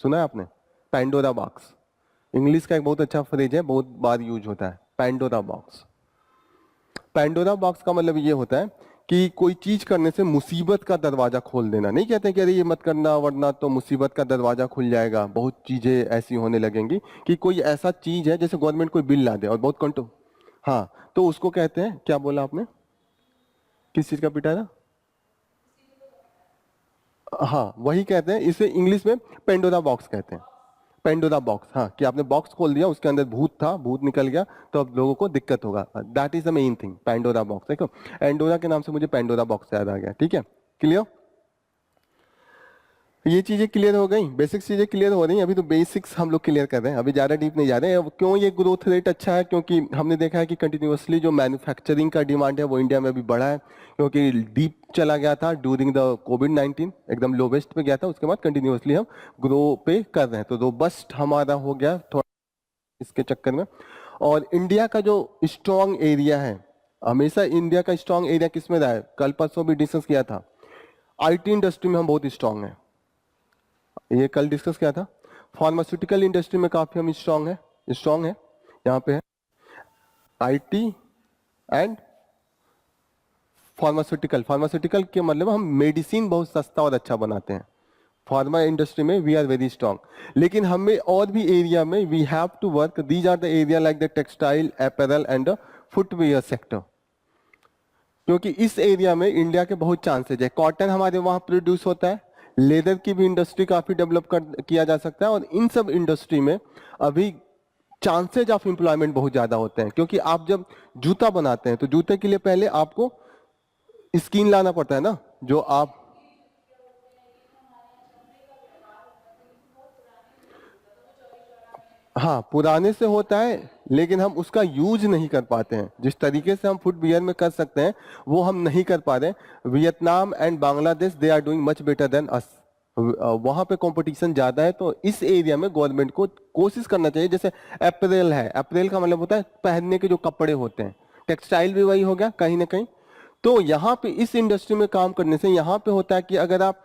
सुना है आपने। पैंडोरा बॉक्स इंग्लिश का एक बहुत अच्छा फ्रेज है, बहुत बार यूज होता है, पैंडोरा बॉक्स। पैंडोरा बॉक्स का मतलब ये होता है कि कोई चीज करने से मुसीबत का दरवाजा खोल देना। नहीं कहते कि अरे ये मत करना वरना तो मुसीबत का दरवाजा खुल जाएगा, बहुत चीजें ऐसी होने लगेंगी, कि कोई ऐसा चीज है, जैसे गवर्नमेंट कोई बिल ला दे और बहुत कंट्रोल, हाँ तो उसको कहते हैं, क्या बोला आपने, किस चीज का पिटारा, हाँ वही कहते हैं, इसे इंग्लिश में पेंडोरा बॉक्स कहते हैं। पेंडोरा बॉक्स, हाँ, कि आपने बॉक्स खोल दिया, उसके अंदर भूत था, भूत निकल गया तो अब लोगों को दिक्कत होगा। That is the main thing, Pandora box. देखो एंडोरा के नाम से मुझे पेंडोरा बॉक्स याद आ गया। ठीक है, क्लियर? ये चीजें क्लियर हो गई, बेसिक्स चीजें क्लियर हो रही हैं। अभी तो बेसिक्स हम लोग क्लियर कर रहे हैं, अभी ज्यादा डीप नहीं जा रहे हैं। अब क्यों ये ग्रोथ रेट अच्छा है? क्योंकि हमने देखा है कि कंटिन्यूअसली जो मैन्युफैक्चरिंग का डिमांड है वो इंडिया में भी बढ़ा है, क्योंकि डीप चला गया था ड्यूरिंग द कोविड-19, एकदम लोवेस्ट पे गया था, उसके बाद कंटिन्यूअसली हम ग्रो पे कर रहे हैं, तो रोबस्ट हमारा हो गया थोड़ा इसके चक्कर में। और इंडिया का जो स्ट्रॉन्ग एरिया है, हमेशा इंडिया का स्ट्रॉन्ग एरिया किस में रहा है? कल परसों भी डिस्कस किया था, आईटी इंडस्ट्री में हम बहुत स्ट्रॉन्ग है, ये कल डिस्कस किया था। फार्मास्यूटिकल इंडस्ट्री में काफी हम स्ट्रॉन्ग है, यहाँ पे है आईटी एंड फार्मास्यूटिकल। फार्मास्यूटिकल के मतलब हम मेडिसिन बहुत सस्ता और अच्छा बनाते हैं, फार्मा इंडस्ट्री में वी आर वेरी स्ट्रॉन्ग। लेकिन हमें और भी एरिया में we have to work, these are the area like the textile, apparel and footwear sector, क्योंकि इस एरिया में इंडिया के बहुत चांसेज है। कॉटन हमारे वहां प्रोड्यूस होता है, लेदर की भी इंडस्ट्री काफी डेवलप किया जा सकता है, और इन सब इंडस्ट्री में अभी चांसेज ऑफ एम्प्लॉयमेंट बहुत ज्यादा होते हैं। क्योंकि आप जब जूता बनाते हैं तो जूते के लिए पहले आपको स्किन लाना पड़ता है ना, जो आप, हाँ, पुराने से होता है, लेकिन हम उसका यूज नहीं कर पाते हैं। जिस तरीके से हम फुटवियर में कर सकते हैं वो हम नहीं कर पा रहे। Vietnam and Bangladesh they are doing much better than us, वहां पे कंपटीशन ज्यादा है। तो इस एरिया में गवर्नमेंट को कोशिश करना चाहिए। जैसे अप्रैल है, अप्रैल का मतलब होता है पहनने के जो कपड़े होते हैं, टेक्सटाइल भी वही हो गया कहीं ना कहीं। तो यहाँ पे इस इंडस्ट्री में काम करने से यहाँ पे होता है कि अगर आप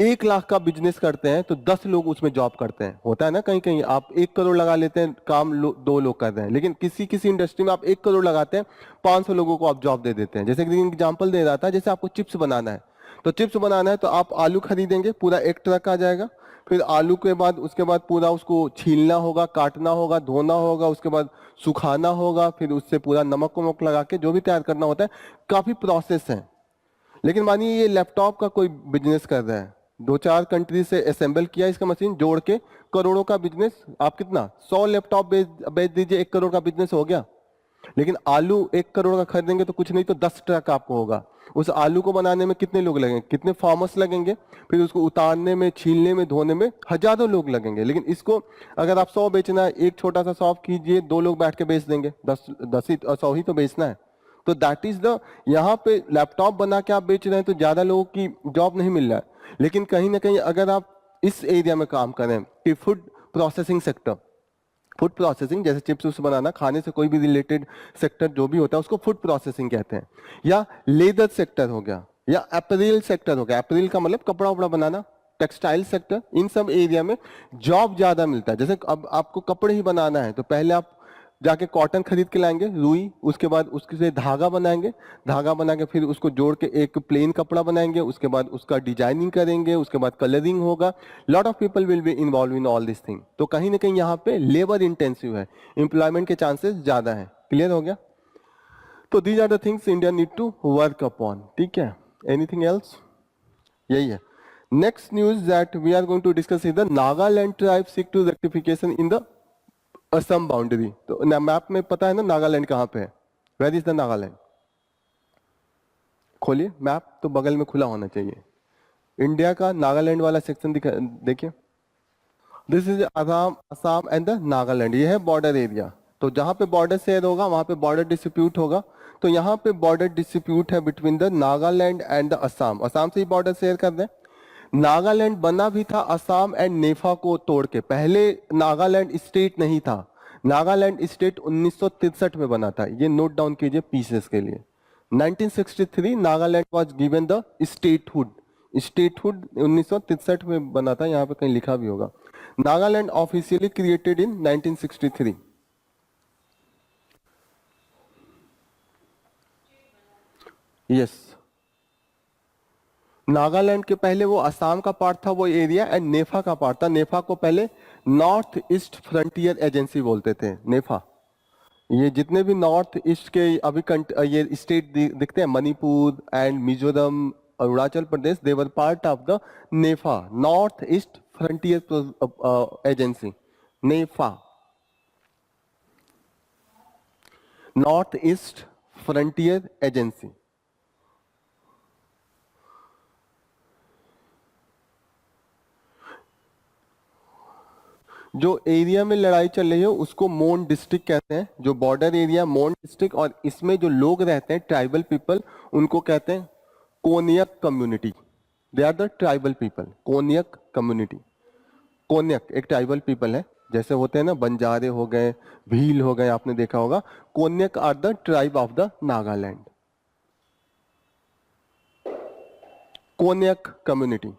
1 लाख का बिजनेस करते हैं तो 10 लोग उसमें जॉब करते हैं। होता है ना, कहीं कहीं आप 1 करोड़ लगा लेते हैं, काम 2 लोग कर रहे हैं। लेकिन किसी किसी इंडस्ट्री में आप 1 करोड़ लगाते हैं, 500 लोगों को आप जॉब दे देते हैं। जैसे कि एग्जाम्पल दे रहा था, जैसे आपको चिप्स बनाना है, तो चिप्स बनाना है तो आप आलू खरीदेंगे, पूरा एक ट्रक आ जाएगा। फिर आलू के बाद उसके बाद पूरा उसको छीलना होगा, काटना होगा, धोना होगा, उसके बाद सुखाना होगा, फिर उससे पूरा नमक वमक लगा के जो भी तैयार करना होता है, काफी प्रोसेस है। लेकिन मानिए ये लैपटॉप का कोई बिजनेस कर रहा है, 2-4 कंट्री से असेंबल किया इसका मशीन जोड़ के, करोड़ों का बिजनेस। आप कितना 100 लैपटॉप बेच दीजिए, 1 करोड़ का बिजनेस हो गया। लेकिन आलू 1 करोड़ का खरीदेंगे तो कुछ नहीं तो 10 ट्रक आपको होगा। उस आलू को बनाने में कितने लोग लगेंगे, कितने फार्मर्स लगेंगे, फिर उसको उतारने में, छीलने में, धोने में हजारों लोग लगेंगे। लेकिन इसको अगर आप 100 बेचना है, एक छोटा सा शॉप कीजिए, 2 लोग बैठ के बेच देंगे, 10 ही 100 ही तो बेचना है। तो दैट इज द, यहाँ पे लैपटॉप बना के आप बेच रहे हैं तो ज्यादा लोगों की जॉब नहीं मिल रहा है। लेकिन कहीं ना कहीं अगर आप इस एरिया में काम करें कि food processing sector, food processing जैसे चिप्स उप्स बनाना, खाने से कोई भी रिलेटेड सेक्टर जो भी होता है उसको फूड प्रोसेसिंग कहते हैं। या लेदर सेक्टर हो गया, या अपरेल सेक्टर हो गया, अपरेल का मतलब कपड़ा उपड़ा बनाना, टेक्सटाइल सेक्टर, इन सब एरिया में जॉब ज्यादा मिलता है। जैसे अब आपको कपड़े ही बनाना है तो पहले आप जाके कॉटन खरीद के लाएंगे, रुई, उसके बाद उसके से धागा बनाएंगे, धागा बना के फिर उसको जोड़ के एक प्लेन कपड़ा बनाएंगे, उसके बाद उसका डिजाइनिंग करेंगे, उसके बाद कलरिंग होगा। Lot of people will be involve in all this thing. तो कहीं ना कहीं यहाँ पे लेबर इंटेंसिव है, एम्प्लॉयमेंट के चांसेस ज्यादा है। क्लियर हो गया? तो these are the things India need to work upon. ठीक है, एनीथिंग एल्स? यही है। Next news that we are going to discuss is the Nagaland tribe seek to rectification in the Assam boundary. तो मैप में पता है ना नागालैंड कहाँ पे है? Where is the Nagaland? खोलिए मैप, तो बगल में खुला होना चाहिए। इंडिया का नागालैंड वाला सेक्शन देखिए, this is Assam, Assam and the Nagaland. ये है बॉर्डर एरिया। तो जहां पे बॉर्डर शेयर होगा वहां पे बॉर्डर डिस्प्यूट होगा। तो यहाँ पे बॉर्डर डिस्प्यूट है between the Nagaland and the Assam. Assam से ही बॉर्डर शेयर कर दें। नागालैंड बना भी था असम एंड नेफा को तोड़ के। पहले नागालैंड स्टेट नहीं था, नागालैंड स्टेट 1963 में बना था। ये नोट डाउन कीजिए पीसेस के लिए। 1963 Nagaland was given the statehood. Statehood 1963 में बना था, यहाँ पे कहीं लिखा भी होगा। Nagaland officially created in 1963। Yes, Nagaland के पहले वो असम का पार्ट था वो एरिया, एंड नेफा का पार्ट था। नेफा को पहले नॉर्थ ईस्ट फ्रंटियर एजेंसी बोलते थे, नेफा। ये जितने भी नॉर्थ ईस्ट के अभी ये स्टेट दिखते हैं, Manipur and Mizoram, Arunachal Pradesh, they were part of the NEFA, north east frontier agency. NEFA, north east frontier agency. जो एरिया में लड़ाई चल रही है उसको मोन डिस्ट्रिक्ट कहते हैं, जो बॉर्डर एरिया मोन डिस्ट्रिक्ट, और इसमें जो लोग रहते हैं ट्राइबल पीपल उनको कहते हैं Konyak community. They are the tribal people, Konyak community. Konyak एक ट्राइबल पीपल है, जैसे होते हैं ना बंजारे हो गए, भील हो गए, आपने देखा होगा। Konyak are the tribe of the Nagaland. Konyak community,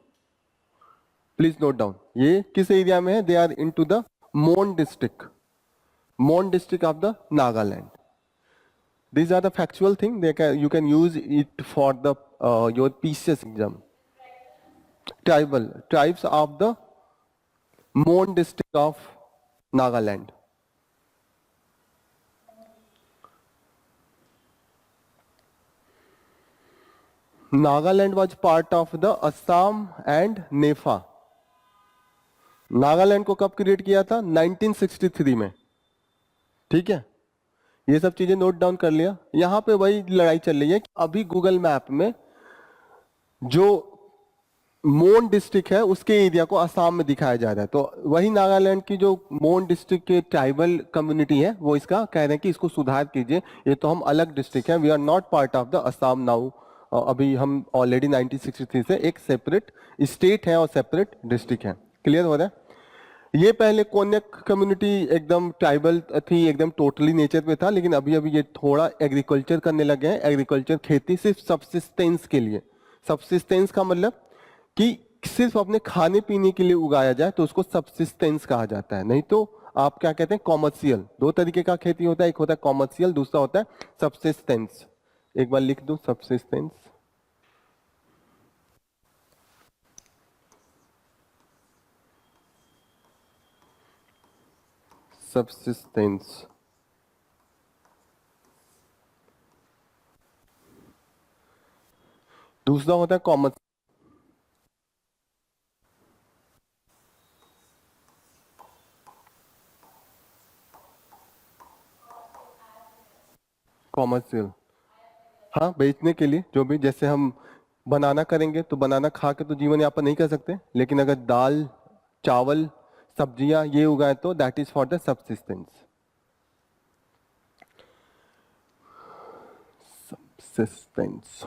please note down. ये किस एरिया में है? They are into the Mon district, Mon district of the Nagaland. These are the factual thing. You can use it for the your PCS exam. Tribes of the Mon district of Nagaland. Nagaland was part of the Assam and नेफा। नागालैंड को कब क्रिएट किया था? 1963 में। ठीक है, ये सब चीजें नोट डाउन कर लिया। यहां पे वही लड़ाई चल रही है कि अभी गूगल मैप में जो मोन डिस्ट्रिक्ट है उसके एरिया को असम में दिखाया जा रहा है, तो वही नागालैंड की जो मोन डिस्ट्रिक्ट के ट्राइबल कम्युनिटी है वो इसका कह रहे हैं कि इसको सुधार कीजिए, ये तो हम अलग डिस्ट्रिक्ट है, we are not part of the Assam now. अभी हम ऑलरेडी 1963 से एक सेपरेट स्टेट है और सेपरेट डिस्ट्रिक्ट है। क्लियर हो रहा है? ये पहले कोन्यक कम्युनिटी एकदम ट्राइबल थी, एकदम टोटली नेचर पे था, लेकिन अभी अभी ये थोड़ा एग्रीकल्चर करने लगे हैं। एग्रीकल्चर खेती सिर्फ सब्सिस्टेंस के लिए, सब्सिस्टेंस का मतलब कि सिर्फ अपने खाने पीने के लिए उगाया जाए तो उसको सब्सिस्टेंस कहा जाता है, नहीं तो आप क्या कहते हैं कॉमर्शियल। दो तरीके का खेती होता है, एक होता है कॉमर्शियल, दूसरा होता है सब्सिस्टेंस। एक बार लिख दो सब्सिस्टेंस। सब्सिस्टेंस दूसरा होता है कॉमर्स। कॉमर्शियल, हाँ, बेचने के लिए। जो भी, जैसे हम बनाना करेंगे तो बनाना खा के तो जीवन यापन नहीं कर सकते, लेकिन अगर दाल चावल सब्जियां ये उगाए तो that is for the subsistence. Subsistence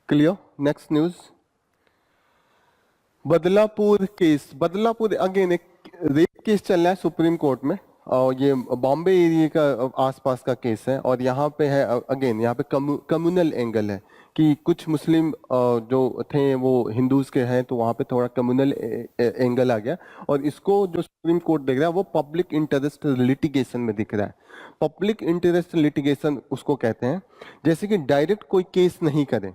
clear? Next news, Badlapur case. Badlapur again एक रेप केस चल रहा है सुप्रीम कोर्ट में, और ये बॉम्बे एरिया का आसपास का केस है, और यहाँ पे है अगेन, यहाँ पे कम्युनल एंगल है कि कुछ मुस्लिम जो थे वो हिंदूज के हैं, तो वहाँ पे थोड़ा कम्युनल एंगल आ गया, और इसको जो सुप्रीम कोर्ट देख रहा है वो पब्लिक इंटरेस्ट लिटिगेशन में दिख रहा है। पब्लिक इंटरेस्ट लिटिगेशन उसको कहते हैं जैसे कि डायरेक्ट कोई केस नहीं करे।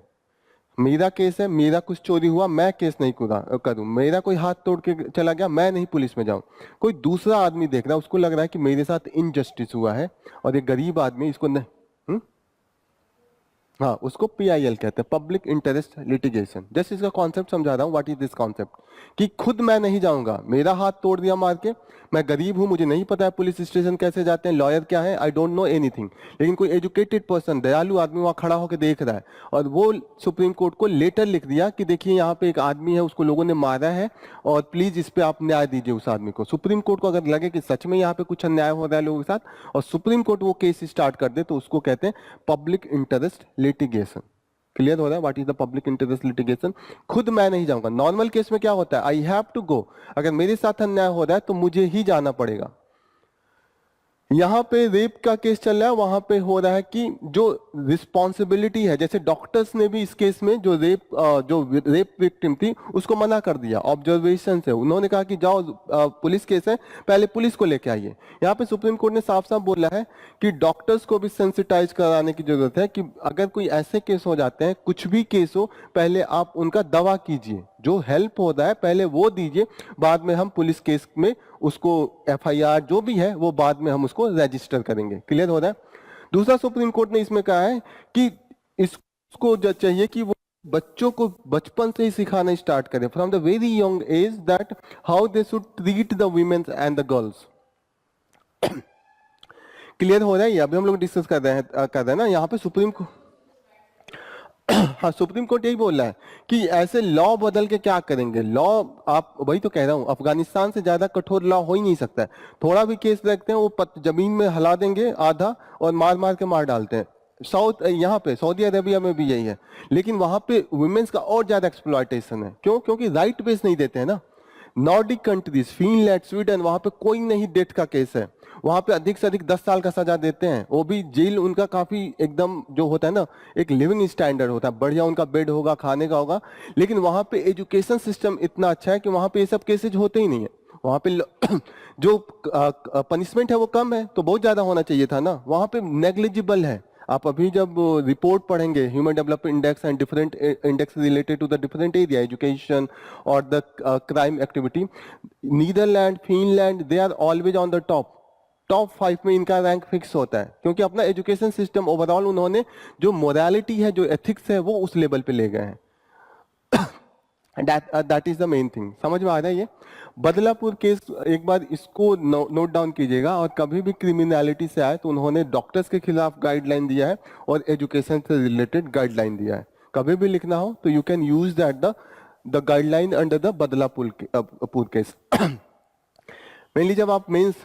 मेरा केस है, मेरा कुछ चोरी हुआ, मैं केस नहीं करूं, मेरा कोई हाथ तोड़ के चला गया, मैं नहीं पुलिस में जाऊं, कोई दूसरा आदमी देख रहा है, उसको लग रहा है कि मेरे साथ इनजस्टिस हुआ है और ये गरीब आदमी इसको नहीं, हाँ, उसको पीआईएल कहते हैं, पब्लिक इंटरेस्ट लिटिगेशन। जैसे इसका कॉन्सेप्ट समझा रहा हूँ, व्हाट इज दिस कॉन्सेप्ट, कि खुद मैं नहीं जाऊंगा, मेरा हाथ तोड़ दिया मार के, मैं गरीब हूं, मुझे नहीं पता है पुलिस स्टेशन कैसे जाते हैं, लॉयर क्या है, आई डोंट नो एनीथिंग, लेकिन कोई एजुकेटेड पर्सन, दयालु आदमी वहां खड़ा होकर देख रहा है, और वो सुप्रीम कोर्ट को लेटर लिख दिया कि देखिए यहाँ पे एक आदमी है, उसको लोगों ने मारा है, और प्लीज इस पे आप न्याय दीजिए उस आदमी को। सुप्रीम कोर्ट को अगर लगे कि सच में यहाँ पे कुछ अन्याय हो रहा है लोगों के साथ, और सुप्रीम कोर्ट वो केस स्टार्ट कर दे, तो उसको कहते हैं पब्लिक इंटरेस्ट लिटिगेशन। क्लियर हो रहा है? What is the public interest litigation? खुद मैं नहीं जाऊंगा। नॉर्मल केस में क्या होता है, आई हैव टू गो, अगर मेरे साथ अन्याय हो रहा है तो मुझे ही जाना पड़ेगा। यहां पे रेप का केस चल रहा है, वहां पे हो रहा है कि जो रिस्पॉन्सिबिलिटी है, जैसे डॉक्टर्स ने भी इस केस में जो रेप विक्टिम थी उसको मना कर दिया ऑब्जर्वेशन से, उन्होंने कहा कि जाओ पुलिस केस है, पहले पुलिस को लेके आइए। यहाँ पे सुप्रीम कोर्ट ने साफ साफ बोला है कि डॉक्टर्स को भी सेंसिटाइज कराने की जरूरत है कि अगर कोई ऐसे केस हो जाते हैं, कुछ भी केस हो, पहले आप उनका दवा कीजिए, जो हेल्प होता है पहले वो दीजिए, बाद में हम पुलिस केस में उसको एफआईआर जो भी है वो बाद में हम उसको रजिस्टर करेंगे। क्लियर हो रहा है? दूसरा सुप्रीम कोर्ट ने इसमें कहा है कि इसको जो चाहिए कि वो बच्चों को बचपन से ही सिखाना स्टार्ट करें, from the very young age, that how they should treat the womens and the girls. Clear हो रहा है ये? अभी हम लोग डिस्कस कर रहे हैं ना यहाँ पे सुप्रीम को हाँ, सुप्रीम कोर्ट यही बोल रहा है कि ऐसे लॉ बदल के क्या करेंगे। लॉ, आप वही तो कह रहा हूँ, अफगानिस्तान से ज्यादा कठोर लॉ हो ही नहीं सकता है। थोड़ा भी केस रखते हैं वो जमीन में हिला देंगे आधा और मार मार के मार डालते हैं। यहाँ पे सऊदी अरेबिया में भी यही है, लेकिन वहां पे वुमेन्स का और ज्यादा एक्सप्लॉयटेशन है। क्यों? क्योंकि राइट बेस नहीं देते हैं ना। नॉर्डिक कंट्रीज, फिनलैंड, स्वीडन, वहां पे कोई नहीं डेथ का केस है। वहां पे अधिक से अधिक 10 साल का सजा देते हैं, वो भी जेल उनका काफी एकदम जो होता है ना, एक लिविंग स्टैंडर्ड होता है, बढ़िया उनका बेड होगा, खाने का होगा। लेकिन वहां पे एजुकेशन सिस्टम इतना अच्छा है कि वहां पे ये सब केसेज होते ही नहीं है। वहां पे जो पनिशमेंट है वो कम है, तो बहुत ज्यादा होना चाहिए था ना, वहां पे नेग्लिजिबल है। आप अभी जब रिपोर्ट पढ़ेंगे human development index and different index related to the different area, education और the crime activity, Netherland, Finland, they are always on the top 5 में इनका रैंक फिक्स होता है, क्योंकि अपना एजुकेशन सिस्टम ओवरऑल उन्होंने जो मोरालिटी है, जो एथिक्स है, वो उस लेवल पे ले गए हैं। That is the main thing. समझ में आ रहा है ये? बदलापुर केस, एक बार इसको नोट डाउन कीजिएगा, और कभी भी क्रिमिनलिटी से आए तो उन्होंने डॉक्टर्स के खिलाफ गाइडलाइन दिया है और एजुकेशन से रिलेटेड गाइडलाइन दिया है। कभी भी लिखना हो तो you can use that the guideline under the Badlapur case. Mainly जब आप मेंस,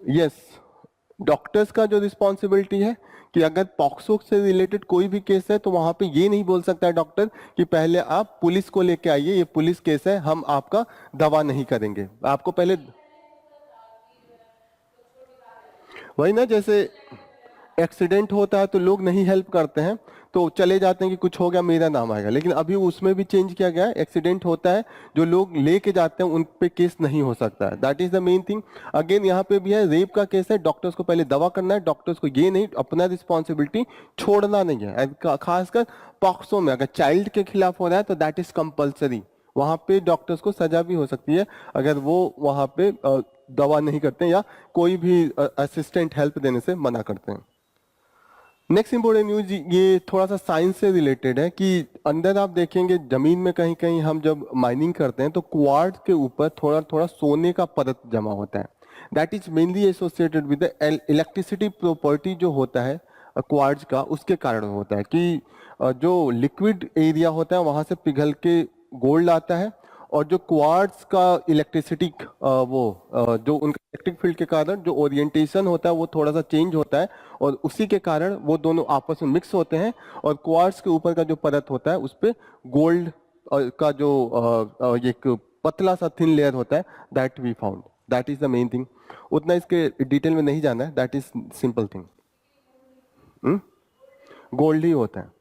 यस, डॉक्टर्स का जो रिस्पॉन्सिबिलिटी है कि अगर पॉक्सो से रिलेटेड कोई भी केस है तो वहां पे ये नहीं बोल सकता है डॉक्टर कि पहले आप पुलिस को लेके आइए, ये पुलिस केस है, हम आपका दवा नहीं करेंगे। आपको पहले वही ना, जैसे एक्सीडेंट होता है तो लोग नहीं हेल्प करते हैं, तो चले जाते हैं कि कुछ हो गया मेरा नाम आएगा। लेकिन अभी उसमें भी चेंज किया गया है, एक्सीडेंट होता है जो लोग लेके जाते हैं उन पे केस नहीं हो सकता है। That is the main thing. Again यहाँ पे भी है, रेप का केस है, डॉक्टर्स को पहले दवा करना है, डॉक्टर्स को ये नहीं, अपना रिस्पॉन्सिबिलिटी छोड़ना नहीं है। खासकर पॉक्सो में अगर चाइल्ड के खिलाफ हो रहा है तो दैट इज कंपल्सरी, वहां पे डॉक्टर्स को सजा भी हो सकती है अगर वो वहां पे दवा नहीं करते हैं या कोई भी असिस्टेंट हेल्प देने से मना करते हैं। नेक्स्ट इंपॉर्टेंट न्यूज, ये थोड़ा सा साइंस से रिलेटेड है कि अंदर आप देखेंगे जमीन में कहीं कहीं हम जब माइनिंग करते हैं तो क्वार्ट्ज के ऊपर थोड़ा थोड़ा सोने का परत जमा होता है। That is mainly associated with the electricity property जो होता है क्वार्ट्ज का, उसके कारण होता है कि जो लिक्विड एरिया होता है वहां से पिघल के गोल्ड आता है, और जो क्वार्ट्ज का इलेक्ट्रिसिटी जो उनका इलेक्ट्रिक फील्ड के कारण जो ओरिएंटेशन होता है वो थोड़ा सा चेंज होता है, और उसी के कारण वो दोनों आपस में मिक्स होते हैं, और क्वार्ट्ज के ऊपर का जो परत होता है उस पर गोल्ड का जो एक पतला सा थिन लेयर होता है, that we found. That is the main thing. उतना इसके डिटेल में नहीं जाना है, that is simple thing. Gold ही होता है,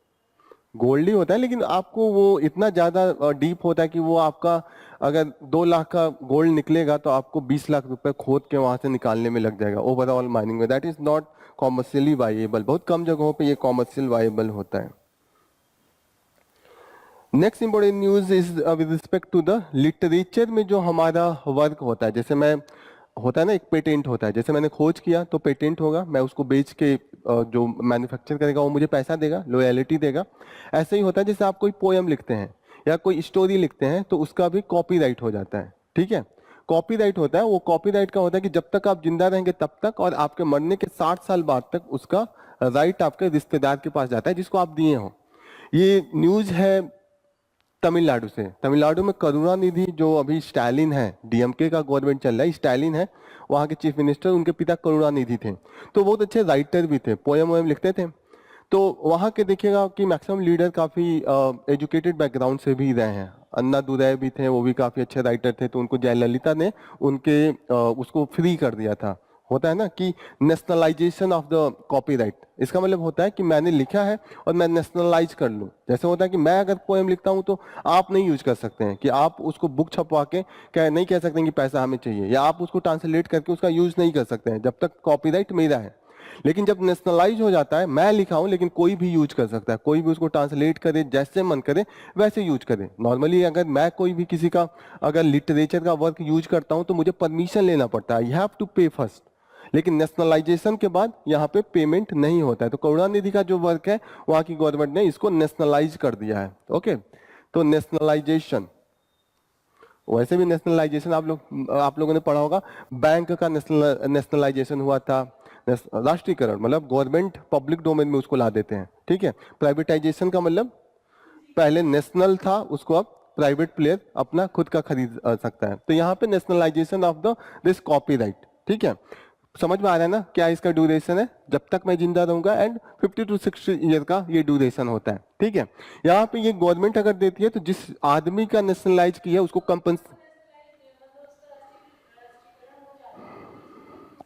गोल्ड ही होता है, लेकिन आपको वो इतना ज्यादा डीप होता है कि वो आपका अगर 2 लाख का गोल्ड निकलेगा तो आपको 20 लाख रुपए खोद के वहां से निकालने में लग जाएगा ओवरऑल माइनिंग में। That is not commercially viable. बहुत कम जगहों पे ये कॉमर्शियल वाइएबल होता है। Next important news is with respect to the literature में जो हमारा वर्क होता है। जैसे मैं होता है ना, एक पेटेंट होता है, जैसे मैंने खोज किया तो पेटेंट होगा, मैं उसको बेच के जो मैन्युफैक्चर करेगा वो मुझे पैसा देगा, लॉयल्टी देगा। ऐसे ही होता है जैसे आप कोई पोएम लिखते हैं या कोई स्टोरी लिखते हैं तो उसका भी कॉपीराइट हो जाता है। ठीक है, कॉपीराइट होता है, वो कॉपीराइट का होता है कि जब तक आप जिंदा रहेंगे तब तक, और आपके मरने के 60 साल बाद तक उसका राइट आपके रिश्तेदार के पास जाता है जिसको आप दिए हो। ये न्यूज है तमिलनाडु से। तमिलनाडु में करुणानिधि जो अभी स्टालिन है, डीएमके का गवर्नमेंट चल रहा है, स्टालिन है वहाँ के चीफ मिनिस्टर, उनके पिता करुणानिधि थे, तो बहुत अच्छे राइटर भी थे, पोएम वोएम लिखते थे। तो वहाँ के देखिएगा कि मैक्सिमम लीडर काफी एजुकेटेड बैकग्राउंड से भी रहे हैं। अन्ना दुराई भी थे, वो भी काफी अच्छे राइटर थे, तो उनको जयललिता ने उनके उसको फ्री कर दिया था। होता है ना कि नेशनलाइजेशन ऑफ द कॉपीराइट, इसका मतलब होता है कि मैंने लिखा है और मैं नेशनलाइज कर लूं। जैसे होता है कि मैं अगर पोएम लिखता हूं तो आप नहीं यूज कर सकते हैं, कि आप उसको बुक छपवा के नहीं कह सकते हैं कि पैसा हमें चाहिए, या आप उसको ट्रांसलेट करके उसका यूज नहीं कर सकते हैं जब तक कॉपीराइट मेरा है। लेकिन जब नेशनलाइज हो जाता है, मैं लिखा हूं लेकिन कोई भी यूज कर सकता है, कोई भी उसको ट्रांसलेट करे, जैसे मन करे वैसे यूज करे। नॉर्मली अगर मैं कोई भी किसी का अगर लिटरेचर का वर्क यूज करता हूं तो मुझे परमिशन लेना पड़ता है, यू हैव टू पे फर्स्ट। लेकिन नेशनलाइजेशन के बाद यहाँ पे पेमेंट नहीं होता है। तो करुणानिधि का जो वर्क है वहाँ की गवर्नमेंट ने इसको नेशनलाइज कर दिया है। ओके, तो नेशनलाइजेशन, वैसे भी नेशनलाइजेशन आप लोगों ने पढ़ा होगा, बैंक का नेशनलाइजेशन हुआ था, राष्ट्रीयकरण मतलब गवर्नमेंट पब्लिक डोमेन में उसको ला देते हैं, ठीक है। प्राइवेटाइजेशन का मतलब पहले नेशनल था, उसको अब प्राइवेट प्लेयर अपना खुद का खरीद सकता है। तो यहाँ पे nationalisation of the this copyright, ठीक है। समझ में आ रहा है ना क्या इसका ड्यूरेशन है, जब तक मैं जिंदा रहूंगा, एंड 50 to 60 ईयर का ये ड्यूरेशन होता है, ठीक है। यहाँ पे ये गवर्नमेंट अगर देती है तो जिस आदमी का नेशनलाइज किया उसको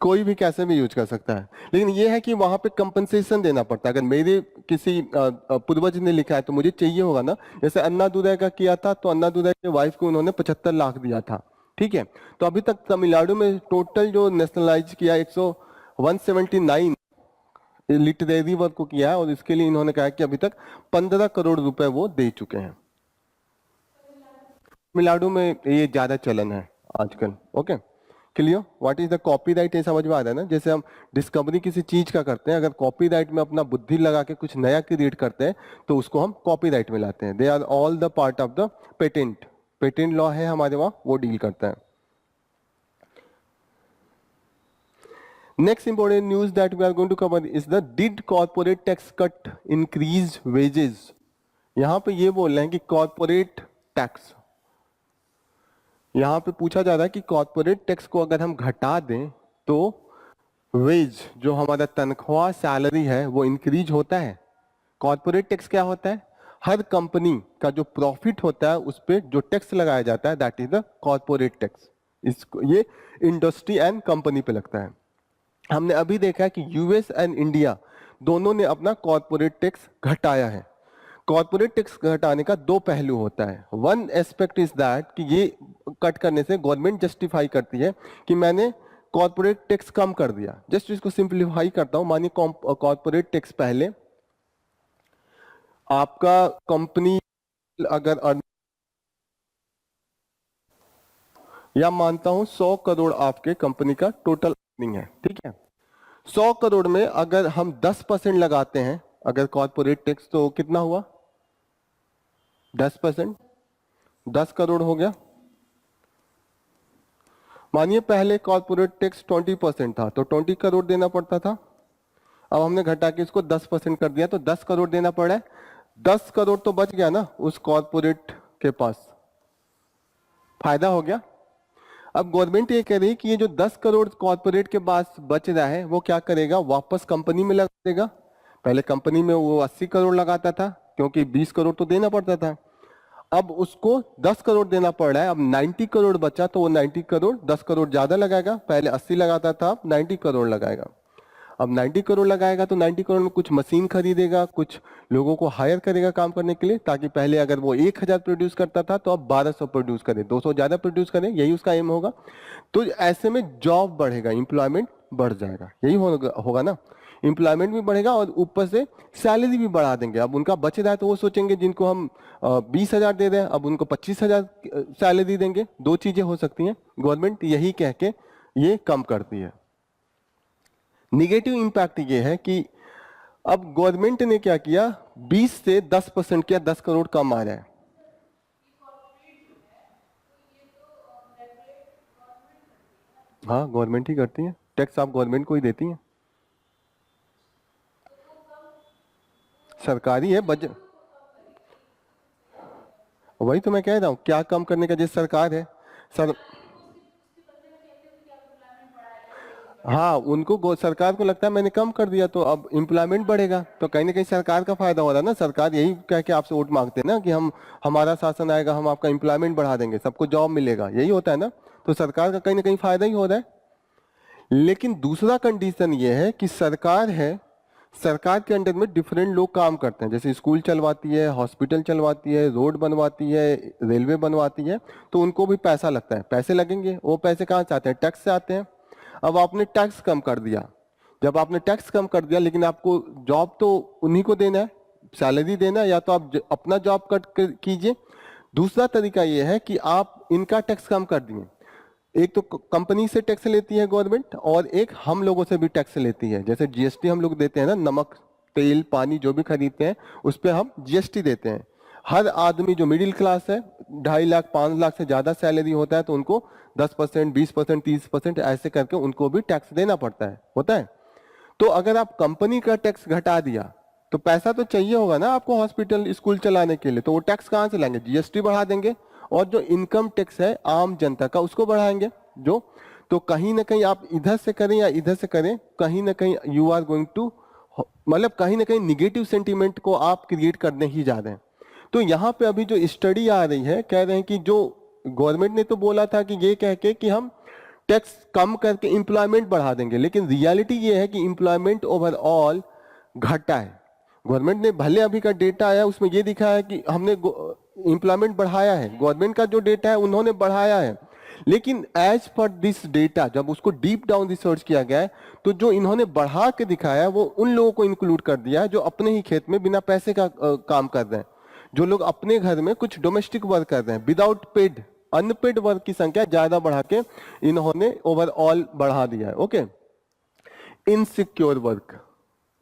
कोई भी कैसे भी यूज कर सकता है, लेकिन ये है कि वहां पे कंपनसेशन देना पड़ता है। अगर मेरे किसी पूर्वज ने लिखा है तो मुझे चाहिए होगा ना। जैसे अन्ना दुरै का किया था, तो अन्ना दुरै के वाइफ को उन्होंने 75 लाख दिया था, ठीक है। तो अभी तक तमिलनाडु में टोटल जो नेशनलाइज किया 179 लिटरेरी वर्क को किया है, और इसके लिए इन्होंने कहा कि अभी तक 15 करोड़ रुपए वो दे चुके हैं। तमिलनाडु में ये ज्यादा चलन है आजकल। Okay, clear? What is the copyright, ये समझ में आ रहा है ना। जैसे हम डिस्कवरी किसी चीज का करते हैं, अगर कॉपीराइट में अपना बुद्धि लगा के कुछ नया क्रिएट करते हैं तो उसको हम कॉपीराइट में लाते हैं। They are all the part of the patent. Patent law है हमारे वहां, वो डील करता है। Next important news that we are going to cover is the did corporate tax cut increase wages. यहां पे ये बोल रहे हैं कि कॉर्पोरेट टैक्स, यहां पे पूछा जा रहा है कि कॉर्पोरेट टैक्स को अगर हम घटा दें तो वेज, जो हमारा तनख्वाह सैलरी है, वो इंक्रीज होता है। कॉर्पोरेट टैक्स क्या होता है? हर कंपनी का जो प्रॉफिट होता है उस पर जो टैक्स लगाया जाता है, that is the corporate tax. इसको ये इंडस्ट्री एंड कंपनी पे लगता है। हमने अभी देखा है कि यूएस एंड इंडिया दोनों ने अपना कॉर्पोरेट टैक्स घटाया है। कॉर्पोरेट टैक्स घटाने का दो पहलू होता है। वन एस्पेक्ट इज दैट कि ये कट करने से गवर्नमेंट जस्टिफाई करती है कि मैंने कॉर्पोरेट टैक्स कम कर दिया। जस्ट इसको सिंप्लीफाई करता हूं। मानिए कॉर्पोरेट टैक्स पहले आपका कंपनी अगर या मानता हूं 100 करोड़ आपके कंपनी का टोटल अर्निंग है, ठीक है। 100 करोड़ में अगर हम 10% लगाते हैं अगर कॉर्पोरेट टैक्स, तो कितना हुआ? 10%, 10 करोड़ हो गया। मानिए पहले कॉर्पोरेट टैक्स 20% था, तो 20 करोड़ देना पड़ता था। अब हमने घटा के इसको 10% कर दिया, तो 10 करोड़ देना पड़ा है। 10 करोड़ तो बच गया ना उस कॉर्पोरेट के पास, फायदा हो गया। अब गवर्नमेंट ये कह रही है कि ये जो 10 करोड़ कॉर्पोरेट के पास बच रहा है वो क्या करेगा, वापस कंपनी में लगा देगा। पहले कंपनी में वो 80 करोड़ लगाता था क्योंकि 20 करोड़ तो देना पड़ता था। अब उसको 10 करोड़ देना पड़ रहा है। अब 90 करोड़ बचा, तो वो 90 करोड़ 10 करोड़ ज्यादा लगाएगा। पहले 80 लगाता था, अब 90 करोड़ लगाएगा। अब 90 करोड़ लगाएगा तो 90 करोड़ में कुछ मशीन खरीदेगा, कुछ लोगों को हायर करेगा काम करने के लिए, ताकि पहले अगर वो 1000 प्रोड्यूस करता था तो अब 1200 प्रोड्यूस करे, 200 ज्यादा प्रोड्यूस करे, यही उसका एम होगा। तो ऐसे में जॉब बढ़ेगा, एम्प्लॉयमेंट बढ़ जाएगा, यही होगा ना। एम्प्लॉयमेंट भी बढ़ेगा और ऊपर से सैलरी भी बढ़ा देंगे। अब उनका बच रहा है तो वो सोचेंगे जिनको हम 20,000 दे रहे हैं अब उनको 25,000 सैलरी देंगे। दो चीजें हो सकती हैं, गवर्नमेंट यही कह के ये कम करती है। निगेटिव इंपैक्ट ये है कि अब गवर्नमेंट ने क्या किया, 20 से 10% किया, 10 करोड़ कम आ रहा है। हाँ, गवर्नमेंट ही करती है टैक्स, आप गवर्नमेंट को ही देती हैं, सरकारी है बजट। वही तो मैं कह रहा हूँ, क्या कम करने का, जिस सरकार है सर। हाँ, उनको सरकार को लगता है मैंने कम कर दिया तो अब एम्प्लॉयमेंट बढ़ेगा, तो कहीं ना कहीं सरकार का फायदा हो रहा है ना। सरकार यही कह के आपसे वोट मांगते हैं ना कि हम, हमारा शासन आएगा, हम आपका एम्प्लॉयमेंट बढ़ा देंगे, सबको जॉब मिलेगा, यही होता है ना। तो सरकार का कहीं ना कहीं फायदा ही हो रहा है। लेकिन दूसरा कंडीशन ये है कि सरकार है, सरकार के अंडर में डिफरेंट लोग काम करते हैं। जैसे स्कूल चलवाती है, हॉस्पिटल चलवाती है, रोड बनवाती है, रेलवे बनवाती है, तो उनको भी पैसा लगता है। पैसे लगेंगे, वो पैसे कहाँ से आते हैं? टैक्स से आते हैं। अब आपने टैक्स कम कर दिया, जब आपने टैक्स कम कर दिया, लेकिन आपको जॉब तो उन्हीं को देना है, सैलरी देना है, या तो आप अपना जॉब कट कीजिए। दूसरा तरीका यह है कि आप इनका टैक्स कम कर दिए, एक तो कंपनी से टैक्स लेती है गवर्नमेंट, और एक हम लोगों से भी टैक्स लेती है। जैसे जीएसटी हम लोग देते हैं ना, नमक तेल पानी जो भी खरीदते हैं उस पर हम जीएसटी देते हैं। हर आदमी जो मिडिल क्लास है, 2.5 लाख 5 लाख से ज्यादा सैलरी होता है तो उनको 10%, 20%, 30% ऐसे करके उनको भी टैक्स देना पड़ता है, होता है। तो अगर आप कंपनी का टैक्स घटा दिया तो पैसा तो चाहिए होगा ना आपको हॉस्पिटल स्कूल चलाने के लिए, तो वो टैक्स कहां से लाएंगे? जीएसटी बढ़ा देंगे, और जो इनकम टैक्स है आम जनता का उसको बढ़ाएंगे। जो तो कहीं ना कहीं आप इधर से करें या इधर से करें, कहीं ना कहीं यू आर गोइंग टू, मतलब कहीं ना कहीं निगेटिव सेंटीमेंट को आप क्रिएट करने ही जा रहे हैं। तो यहाँ पे अभी जो स्टडी आ रही है, कह रहे हैं कि जो गवर्नमेंट ने तो बोला था कि ये कह के कि हम टैक्स कम करके एम्प्लॉयमेंट बढ़ा देंगे, लेकिन रियलिटी ये है कि एम्प्लॉयमेंट ओवरऑल घटा है। गवर्नमेंट ने भले अभी का डेटा आया उसमें ये दिखा है कि हमने एम्प्लॉयमेंट बढ़ाया है, गवर्नमेंट का जो डेटा है उन्होंने बढ़ाया है, लेकिन एज पर दिस डेटा जब उसको डीप डाउन रिसर्च किया गया है तो जो इन्होंने बढ़ा के दिखाया है वो उन लोगों को इंक्लूड कर दिया है जो अपने ही खेत में बिना पैसे का काम कर रहे हैं, जो लोग अपने घर में कुछ डोमेस्टिक वर्क कर रहे हैं विदाउट पेड, अनपेड वर्क की संख्या ज्यादा बढ़ा के इन्होंने ओवरऑल बढ़ा दिया है। Okay, insecure work,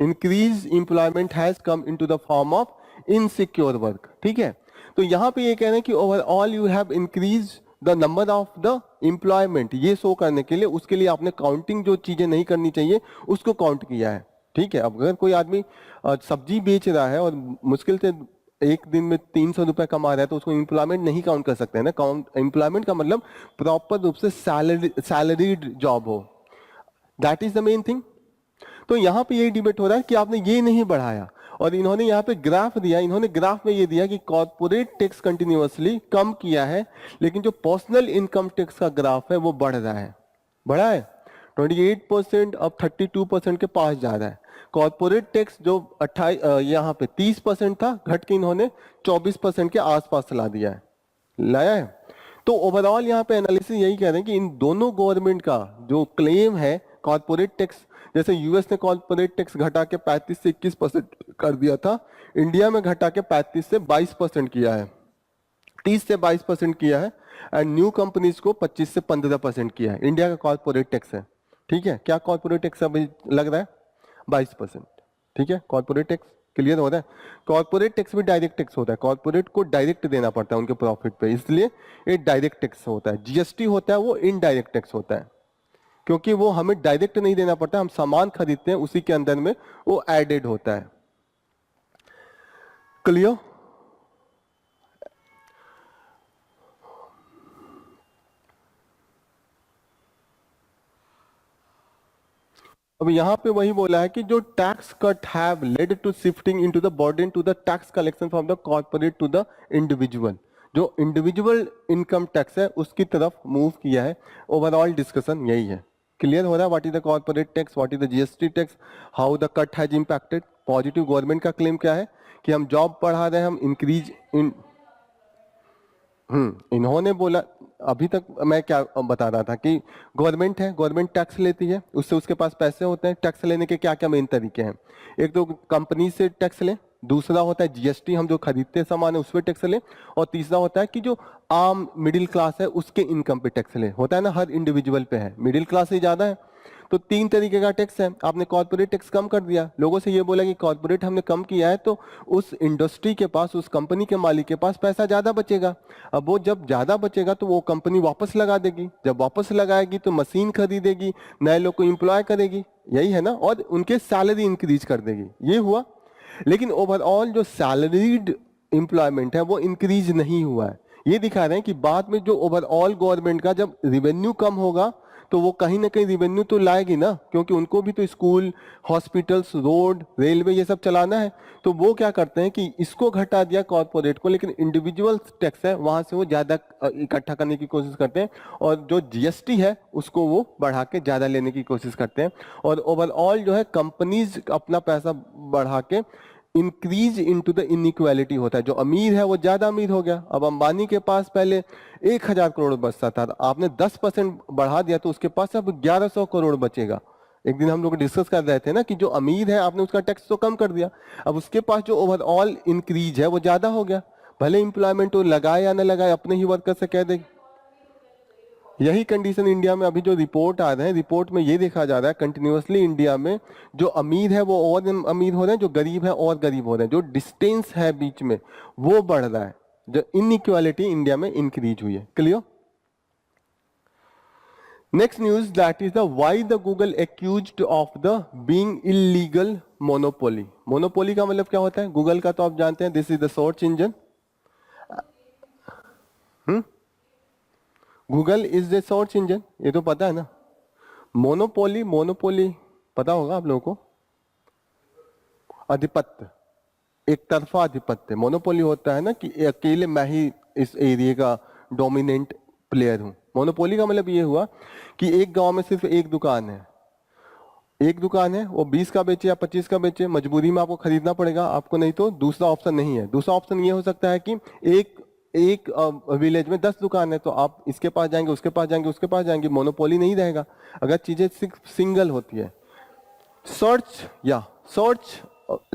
increase employment has come into the form of insecure work. ठीक है, तो यहां पे ये कह रहे हैं कि overall you have increase the number of the employment, ये शो करने के लिए उसके लिए आपने काउंटिंग जो चीजें नहीं करनी चाहिए उसको काउंट किया है। ठीक है, अब अगर कोई आदमी सब्जी बेच रहा है और मुश्किल से एक दिन में 300 रुपए कमा रहा है तो उसको एम्प्लॉयमेंट नहीं काउंट कर सकते हैं ना। काउंट एम्प्लॉयमेंट का मतलब प्रॉपर रूप से सैलरीड जॉब हो, that is the main thing. तो यहाँ पे यही डिबेट हो रहा है कि आपने ये नहीं बढ़ाया, और इन्होंने यहाँ पे ग्राफ दिया, इन्होंने ग्राफ में ये दिया कि कॉर्पोरेट टैक्स कंटिन्यूअसली कम किया है, लेकिन जो पर्सनल इनकम टैक्स का ग्राफ है वो बढ़ रहा है, बढ़ा है 28%, अब 32% के पास जा रहा है। कॉर्पोरेट टैक्स जो 28 यहाँ पे 30% था, घट के इन्होंने 24% के आसपास ला दिया है, लाया है। तो ओवरऑल यहाँ पे एनालिसिस यही कह रहे हैं कि इन दोनों गवर्नमेंट का जो क्लेम है कॉर्पोरेट टैक्स, जैसे यूएस ने कॉर्पोरेट टैक्स घटा के 35 से 21% कर दिया था, इंडिया में घटा के 35 से 22% किया है, 30 से 22% किया है, एंड न्यू कंपनीज को 25 से 15% किया है। इंडिया का कॉर्पोरेट टैक्स है। ठीक है, क्या कॉर्पोरेट टैक्स अभी लग रहा है? 22%। ठीक है, कॉर्पोरेट टैक्स क्लियर हो रहा है। कॉर्पोरेट टैक्स भी डायरेक्ट टैक्स होता है, कॉर्पोरेट को डायरेक्ट देना पड़ता है उनके प्रॉफिट पे, इसलिए ये डायरेक्ट टैक्स होता है। जीएसटी होता है वो इनडायरेक्ट टैक्स होता है, क्योंकि वो हमें डायरेक्ट नहीं देना पड़ता, हम सामान खरीदते हैं उसी के अंदर में वो एडेड होता है। क्लियर? अब यहाँ पे वही बोला है कि जो tax cut have led to shifting into the burden to the tax collection from the corporate to the individual, जो इंडिविजुअल इनकम टैक्स है उसकी तरफ मूव किया है। ओवरऑल डिस्कशन यही है। क्लियर हो रहा है? What is the corporate tax, what is the GST tax, how the cut has impacted. Positive government का क्लेम क्या है कि हम जॉब बढ़ा रहे हैं, हम इंक्रीज इन इन्होंने बोला, अभी तक मैं क्या बता रहा था कि गवर्नमेंट है, गवर्नमेंट टैक्स लेती है, उससे उसके पास पैसे होते हैं। टैक्स लेने के क्या क्या मेन तरीके हैं? एक तो कंपनी से टैक्स ले, दूसरा होता है जीएसटी, हम जो खरीदते हैं सामान है उस पर टैक्स ले, और तीसरा होता है कि जो आम मिडिल क्लास है उसके इनकम पे टैक्स ले। होता है ना, हर इंडिविजुअल पे है, मिडिल क्लास ही ज्यादा है, तो 3 तरीके का टैक्स है। आपने कॉर्पोरेट टैक्स कम कर दिया, लोगों से ये बोला कि कॉर्पोरेट हमने कम किया है, तो उस इंडस्ट्री के पास, उस कंपनी के मालिक के पास पैसा ज्यादा बचेगा। अब वो जब ज्यादा बचेगा तो वो कंपनी वापस लगा देगी, जब वापस लगाएगी तो मशीन खरीदेगी, नए लोग को एम्प्लॉय करेगी, यही है ना, और उनके सैलरी इंक्रीज कर देगी, ये हुआ। लेकिन ओवरऑल जो सैलरीड एम्प्लॉयमेंट है वो इंक्रीज नहीं हुआ है। ये दिखा रहे हैं कि बाद में जो ओवरऑल गवर्नमेंट का जब रिवेन्यू कम होगा तो वो कहीं ना कहीं रिवेन्यू तो लाएगी ना, क्योंकि उनको भी तो स्कूल, हॉस्पिटल्स, रोड, रेलवे ये सब चलाना है। तो वो क्या करते हैं कि इसको घटा दिया कॉर्पोरेट को, लेकिन इंडिविजुअल टैक्स है वहां से वो ज्यादा इकट्ठा करने की कोशिश करते हैं, और जो जीएसटी है उसको वो बढ़ा के ज्यादा लेने की कोशिश करते हैं। और ओवरऑल जो है कंपनीज अपना पैसा बढ़ा के इंक्रीज इनटू द इनइक्वालिटी होता है। जो अमीर है वो ज्यादा अमीर हो गया। अब अंबानी के पास पहले 1000 करोड़ बचता था, आपने 10% बढ़ा दिया तो उसके पास अब 1100 करोड़ बचेगा। एक दिन हम लोग डिस्कस कर रहे थे ना कि जो अमीर है आपने उसका टैक्स तो कम कर दिया, अब उसके पास जो ओवरऑल इंक्रीज है वो ज्यादा हो गया। भले इंप्लॉयमेंट वो लगाए या ना लगाए, अपने ही वर्कर से कह दे यही कंडीशन इंडिया में अभी जो रिपोर्ट आ रहे हैं, रिपोर्ट में ये देखा जा रहा है कंटिन्यूअसली इंडिया में जो अमीर है वो और अमीर हो रहे हैं, जो गरीब है और गरीब हो रहे हैं, जो डिस्टेंस है बीच में वो बढ़ रहा है, जो इनइक्वालिटी इंडिया में इंक्रीज हुई है। Clear? Next news that is the why the Google accused of the being illegal monopoly. Monopoly का मतलब क्या होता है? गूगल का तो आप जानते हैं, this is the search engine. Google is the search engine, ये तो पता है ना। मोनोपोली, मोनोपोली पता होगा आप लोगों को, आधिपत्य, एक तरफा आधिपत्य। मोनोपोली होता है ना कि अकेले मैं ही इस एरिया का डोमिनेंट प्लेयर हूं। मोनोपोली का मतलब ये हुआ कि एक गांव में सिर्फ एक दुकान है, एक दुकान है, वो 20 का बेचे या 25 का बेचे, मजबूरी में आपको खरीदना पड़ेगा, आपको नहीं तो दूसरा ऑप्शन नहीं है। दूसरा ऑप्शन ये हो सकता है कि एक एक विलेज में 10 दुकान है, तो आप इसके पास जाएंगे, उसके पास जाएंगे, उसके पास जाएंगे, मोनोपोली नहीं रहेगा अगर चीजें सिर्फ सिंगल होती है। सर्च या सर्च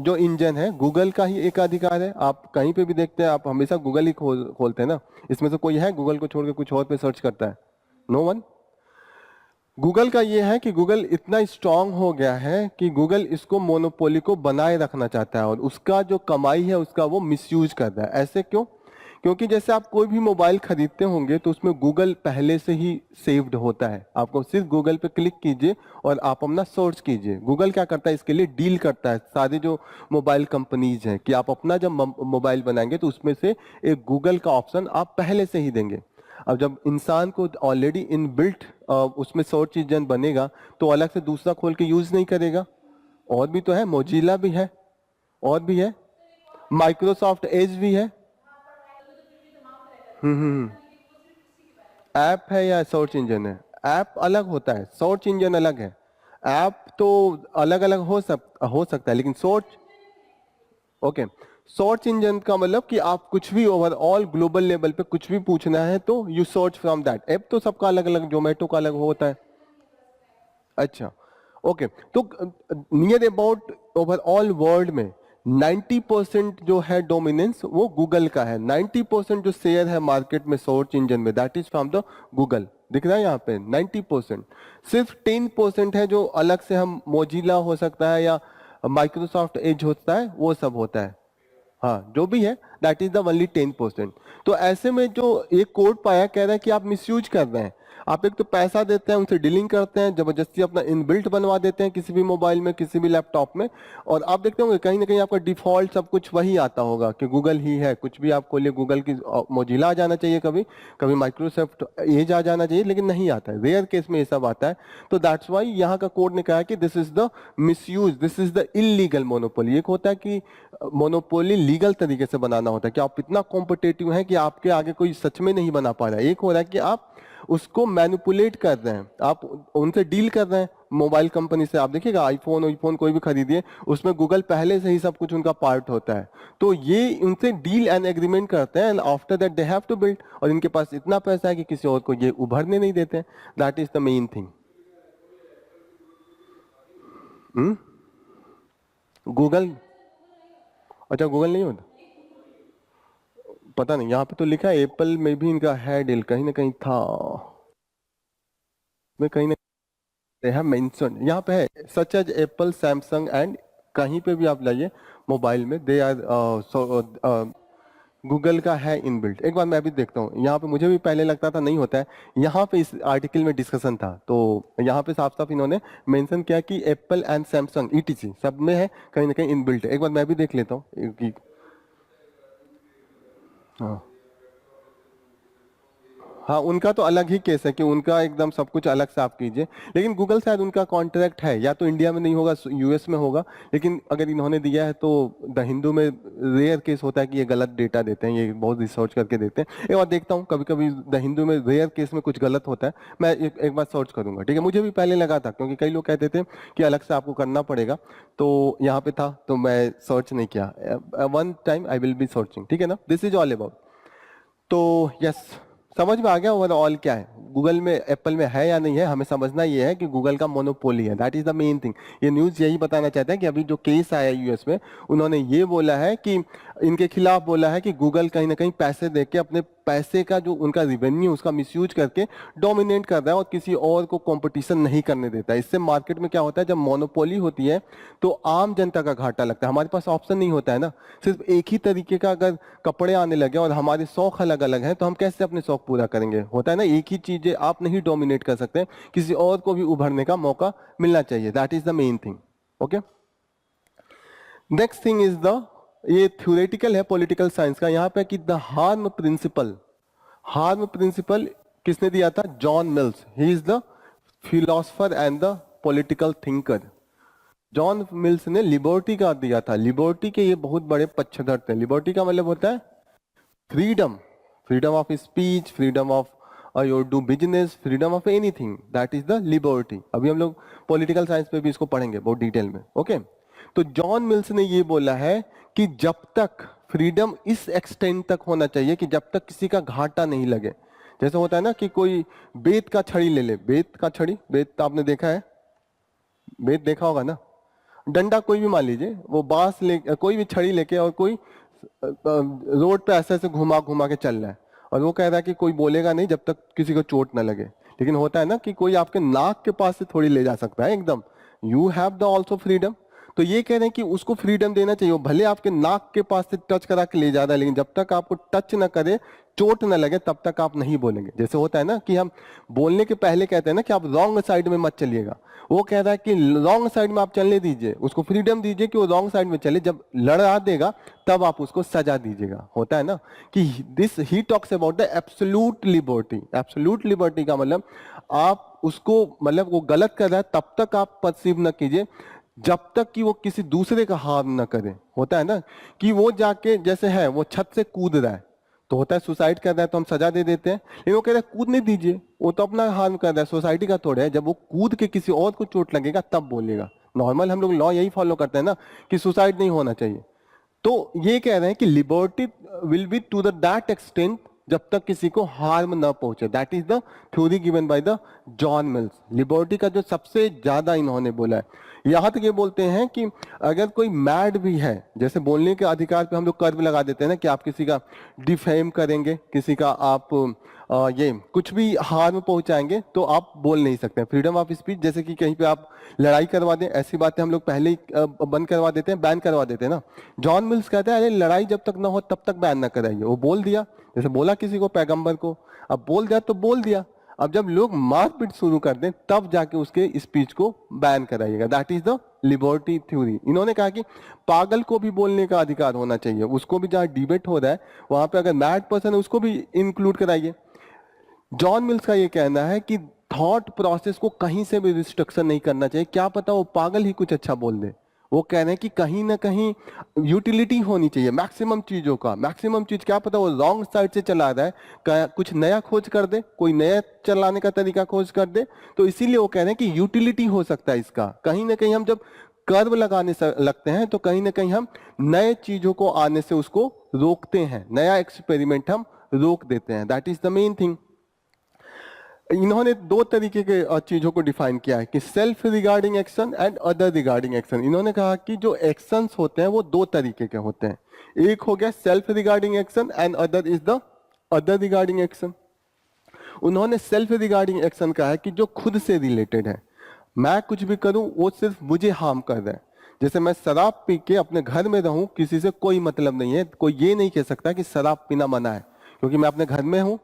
जो इंजन है गूगल का ही एक अधिकार है। आप कहीं पे भी देखते हैं, आप हमेशा गूगल ही खोलते हैं ना। इसमें से कोई है गूगल को छोड़ के कुछ और पे सर्च करता है? No one. गूगल का ये है कि गूगल इतना स्ट्रांग हो गया है कि गूगल इसको मोनोपोली को बनाए रखना चाहता है और उसका जो कमाई है उसका वो मिसयूज कर रहा है। ऐसे क्यों? क्योंकि जैसे आप कोई भी मोबाइल खरीदते होंगे तो उसमें गूगल पहले से ही सेव्ड होता है। आपको सिर्फ गूगल पे क्लिक कीजिए और आप अपना सर्च कीजिए। गूगल क्या करता है, इसके लिए डील करता है सारी जो मोबाइल कंपनीज हैं कि आप अपना जब मोबाइल बनाएंगे तो उसमें से एक गूगल का ऑप्शन आप पहले से ही देंगे। अब जब इंसान को ऑलरेडी इनबिल्ट उसमें सर्च इंजन बनेगा तो अलग से दूसरा खोल के यूज नहीं करेगा। और भी तो है, मोजिला भी है, और भी है, माइक्रोसॉफ्ट एज भी है। ऐप है या सर्च इंजन है? ऐप अलग होता है, सर्च इंजन अलग है। ऐप तो अलग अलग हो सकता है, लेकिन सर्च, ओके, सर्च इंजन का मतलब कि आप कुछ भी ओवरऑल ग्लोबल लेवल पे कुछ भी पूछना है तो you search from that. App तो सबका अलग अलग, जोमेटो का अलग होता है। अच्छा, ओके, तो नियर अबाउट ओवरऑल वर्ल्ड में 90% जो है डोमिनेंस वो गूगल का है। 90% जो शेयर है मार्केट में सर्च इंजन में, that is from the Google. दिख रहा है यहाँ पे 90%। सिर्फ 10% है जो अलग से हम मोजिला हो सकता है या माइक्रोसॉफ्ट एज होता है, वो सब होता है। हाँ, जो भी है दैट इज द ओनली 10%। तो ऐसे में जो एक कोड पाया कह रहा है कि आप मिसयूज कर रहे हैं। आप एक तो पैसा देते हैं, उनसे डीलिंग करते हैं, जबरदस्ती अपना इनबिल्ट बनवा देते हैं किसी भी मोबाइल में, किसी भी लैपटॉप में, और आप देखते होंगे कहीं ना कहीं आपका डिफॉल्ट सब कुछ वही आता होगा कि गूगल ही है। कुछ भी आप खोलिए गूगल की, मोजिला आ जाना चाहिए, कभी कभी माइक्रोसॉफ्ट एज आ जाना चाहिए, लेकिन नहीं आता है, रेयर केस में ये सब आता है। तो दैट्स वाई यहाँ का कोड ने कहा कि this is the misuse, this is the illegal monopoly. एक होता है कि मोनोपोली लीगल तरीके से बनाना होता है कि आप इतना कॉम्पिटेटिव हैं कि आपके आगे कोई सच में नहीं बना पा रहा है। एक हो रहा है कि आप उसको मैनिपुलेट कर रहे हैं, आप उनसे डील कर रहे हैं मोबाइल कंपनी से। आप देखिएगा आईफोन कोई भी खरीदिए, उसमें गूगल पहले से ही सब कुछ उनका पार्ट होता है। तो ये उनसे डील एंड एग्रीमेंट करते हैं and after that they have to build, और इनके पास इतना पैसा है कि किसी और को ये उभरने नहीं देते हैं। That is the main thing. Google, अच्छा गूगल नहीं होता, पता नहीं, यहाँ पे तो लिखा है एप्पल में भी इनका है डील, कहीं ना कहीं था, मैं कहीं ना they have mentioned, यहाँ पे है such as Apple, Samsung and, कहीं पे भी आप लाइए मोबाइल में दे आर गूगल का है इनबिल्ट। एक बार मैं भी देखता हूँ, यहाँ पे मुझे भी पहले लगता था नहीं होता है, यहाँ पे इस आर्टिकल में डिस्कशन था तो यहाँ पे साफ साफ इन्होंने मेंशन किया कि एप्पल एंड सैमसंग ईटीसी सब में है, कहीं ना कहीं इनबिल्ट है। एक बार मैं भी देख लेता हूँ। हाँ हाँ, उनका तो अलग ही केस है कि उनका एकदम सब कुछ अलग से आप कीजिए, लेकिन गूगल शायद उनका कॉन्ट्रैक्ट है, या तो इंडिया में नहीं होगा, यूएस में होगा, लेकिन अगर इन्होंने दिया है तो द हिंदू में रेयर केस होता है कि ये गलत डेटा देते हैं, ये बहुत रिसर्च करके देते हैं। एक बार देखता हूँ, कभी कभी द हिंदू में रेयर केस में कुछ गलत होता है, मैं एक बार सर्च करूंगा, ठीक है। मुझे भी पहले लगा था क्योंकि कई लोग कहते थे कि अलग से आपको करना पड़ेगा, तो यहाँ पे था तो मैं सर्च नहीं किया। One time I will B searching, ठीक है ना। दिस इज ऑल अबाउट, तो यस, समझ में आ गया ओवरऑल क्या है गूगल में, एप्पल में है या नहीं है। हमें समझना ये है कि गूगल का मोनोपोली है, that is the main thing. ये न्यूज यही बताना चाहता है कि अभी जो केस आया यूएस में, उन्होंने ये बोला है कि इनके खिलाफ बोला है कि गूगल कहीं ना कहीं पैसे देके अपने पैसे का जो उनका रिवेन्यू उसका मिसयूज करके डोमिनेट कर रहा है और किसी और को कंपटीशन नहीं करने देता है। इससे मार्केट में क्या होता है, जब मोनोपोली होती है तो आम जनता का घाटा लगता है। हमारे पास ऑप्शन नहीं होता है ना, सिर्फ एक ही तरीके का अगर कपड़े आने लगे और हमारे शौक अलग अलग हैं तो हम कैसे अपने शौक पूरा करेंगे। होता है ना, एक ही चीजें आप नहीं डोमिनेट कर सकते, किसी और को भी उभरने का मौका मिलना चाहिए। That is the main thing. Okay, next thing is the, ये थ्योरेटिकल है पॉलिटिकल साइंस का, यहाँ पे कि the harm principal. Harm principal किसने दिया था? John mills. He is the philosopher and the political thinker. John mills ने लिबर्टी का दिया था। लिबर्टी के ये बहुत बड़े पक्षधर थे। लिबर्टी का मतलब होता है freedom, freedom of speech, freedom of your do business, freedom of anything, that is the liberty. अभी हम लोग पॉलिटिकल साइंस में भी इसको पढ़ेंगे बहुत डिटेल में। ओके, तो जॉन मिल्स ने ये बोला है कि जब तक फ्रीडम इस एक्सटेंट तक होना चाहिए कि जब तक किसी का घाटा नहीं लगे। जैसे होता है ना कि कोई बेत का छड़ी ले ले, बेत का छड़ी, बेत आपने देखा है, बेत देखा होगा ना, डंडा कोई भी मान लीजिए, वो बांस ले, कोई भी छड़ी लेके और कोई रोड पे ऐसे ऐसे घुमा घुमा के चल रहा है और वो कह रहा है कि कोई बोलेगा नहीं जब तक किसी को चोट ना लगे। लेकिन होता है ना कि कोई आपके नाक के पास से थोड़ी ले जा सकता है एकदम, you have the also freedom. तो ये कह रहे हैं कि उसको फ्रीडम देना चाहिए। वो भले आपके नाक के पास से टच करा के ले जा रहा है, लेकिन जब तक आपको टच ना करे, चोट ना लगे, तब तक आप नहीं बोलेंगे। जैसे होता है ना कि हम बोलने के पहले कहते हैं ना कि आप रॉन्ग साइड में मत चलिएगा, वो कह रहा है कि रॉन्ग साइड में आप चलने दीजिए, उसको फ्रीडम दीजिए कि वो रॉन्ग साइड में चले। जब लड़ा देगा तब आप उसको सजा दीजिएगा। होता है ना कि this he talks about the absolute liberty. Absolute liberty का मतलब आप उसको, मतलब वो गलत कर रहा है तब तक आप परसीव न कीजिए जब तक कि वो किसी दूसरे का हार्म ना करे। होता है ना कि वो जाके, जैसे है वो छत से कूद रहा है, तो होता है सुसाइड कर रहा है तो हम सजा दे देते हैं, लेकिन वो कह रहा है कूदने दीजिए, वो तो अपना हार्म कर रहा है, सोसाइटी का थोड़ा है। जब वो कूद के किसी और को चोट लगेगा तब बोलेगा। नॉर्मल हम लोग लॉ यही फॉलो करते हैं ना कि सुसाइड नहीं होना चाहिए। तो ये कह रहे हैं कि liberty will be to the that extent जब तक किसी को हार्म ना पहुंचे। That is the theory given by the John Mills. Liberty का जो सबसे ज्यादा इन्होंने बोला है। यहां तक ये बोलते हैं कि अगर कोई मैड भी है, जैसे बोलने के अधिकार पे हम लोग कर्व लगा देते हैं ना कि आप किसी का डिफेम करेंगे, किसी का आप ये कुछ भी हार्म पहुंचाएंगे तो आप बोल नहीं सकते। फ्रीडम ऑफ स्पीच, जैसे कि कहीं पे आप लड़ाई करवा दें, ऐसी बातें हम लोग पहले ही बंद करवा देते हैं, बैन करवा देते हैं ना। जॉन मिल्स कहते हैं अरे लड़ाई जब तक ना हो तब तक बैन ना कराइए। वो बोल दिया, जैसे बोला किसी को, पैगंबर को, अब बोल दिया तो बोल दिया। अब जब लोग मारपीट शुरू कर दें तब जाके उसके स्पीच को बैन कराइएगा। That is the liberty theory. इन्होंने कहा कि पागल को भी बोलने का अधिकार होना चाहिए, उसको भी जहां डिबेट हो रहा है वहां पे अगर मैड पर्सन है उसको भी इंक्लूड कराइए। जॉन मिल्स का ये कहना है कि थॉट प्रोसेस को कहीं से भी रिस्ट्रिक्शन नहीं करना चाहिए। क्या पता वो पागल ही कुछ अच्छा बोल दे। वो कह रहे हैं कि कहीं ना कहीं यूटिलिटी होनी चाहिए मैक्सिमम चीजों का। मैक्सिमम चीज क्या पता वो रॉन्ग साइड से चला रहा है, कुछ नया खोज कर दे, कोई नया चलाने का तरीका खोज कर दे। तो इसीलिए वो कह रहे हैं कि यूटिलिटी हो सकता है इसका। कहीं ना कहीं हम जब कर्व लगाने से लगते हैं तो कहीं ना कहीं हम नए चीजों को आने से उसको रोकते हैं, नया एक्सपेरिमेंट हम रोक देते हैं। That is the main thing. इन्होंने दो तरीके के चीजों को डिफाइन किया है कि self regarding action and other regarding action. इन्होंने कहा कि जो एक्शंस होते हैं वो दो तरीके के होते हैं। एक हो गया self regarding action and other is the other regarding action. उन्होंने सेल्फ रिगार्डिंग एक्शन कहा है कि जो खुद से रिलेटेड है, मैं कुछ भी करूं वो सिर्फ मुझे हार्म कर रहा है। जैसे मैं शराब पी के अपने घर में रहूं, किसी से कोई मतलब नहीं है, कोई ये नहीं कह सकता कि शराब पीना मना है क्योंकि मैं अपने घर में हूं।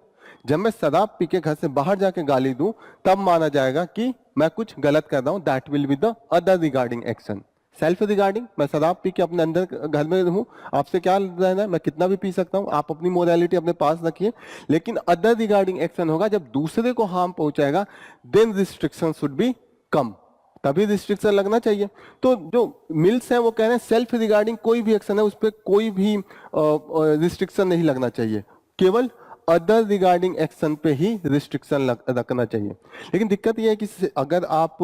जब मैं शराब पी के घर से बाहर जाके गाली दूं तब माना जाएगा कि मैं कुछ गलत कर रहा हूं। That will be the other regarding action. Self regarding, मैं शराब पी के अपने अंदर घर में हूं, आपसे क्या रहना है, मैं कितना भी पी सकता हूं, आप अपनी मोरालिटी अपने पास रखिए। लेकिन अदर रिगार्डिंग एक्शन होगा जब दूसरे को हार्म पहुंचाएगा, देन रिस्ट्रिक्शन शुड बी कम, तभी रिस्ट्रिक्शन लगना चाहिए। तो जो मिल्स है वो कह रहे हैं सेल्फ रिगार्डिंग कोई भी एक्शन है उस पर कोई भी रिस्ट्रिक्शन नहीं लगना चाहिए, केवल अदर रिगार्डिंग एक्शन पे ही रिस्ट्रिक्शन रखना चाहिए। लेकिन दिक्कत यह है कि अगर आप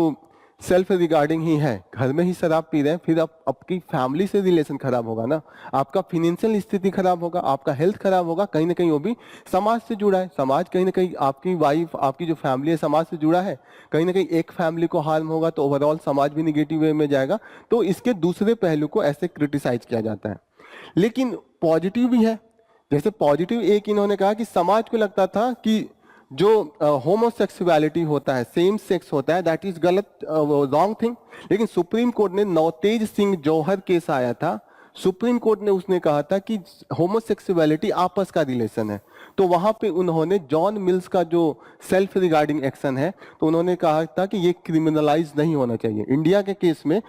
सेल्फ रिगार्डिंग ही है, घर में ही शराब पी रहे हैं, फिर आप आपकी फैमिली से रिलेशन खराब होगा ना, आपका फिनेंशियल स्थिति खराब होगा, आपका हेल्थ खराब होगा। कहीं ना कहीं वो भी समाज से जुड़ा है। समाज कहीं ना कहीं आपकी वाइफ, आपकी जो फैमिली है समाज से जुड़ा है। कहीं ना कहीं एक फैमिली को हार्म होगा तो ओवरऑल समाज भी निगेटिव वे में जाएगा। तो इसके दूसरे पहलू को ऐसे क्रिटिसाइज किया जाता है। लेकिन पॉजिटिव भी है। जैसे पॉजिटिव एक इन्होंने कहा कि समाज को लगता था कि जो होमोसेक्सुअलिटी होता है, सेम सेक्स होता है, दैट इज गलत, रॉन्ग थिंग। लेकिन सुप्रीम कोर्ट ने नवतेज सिंह जौहर केस आया था, सुप्रीम कोर्ट ने उसने कहा था कि होमोसेक्सुअलिटी आपस का रिलेशन है। तो वहां पे उन्होंने जॉन मिल्स का जो सेल्फ रिगार्डिंग एक्शन है, तो उन्होंने कहा था कि ये क्रिमिनलाइज नहीं होना चाहिए। इंडिया के केस में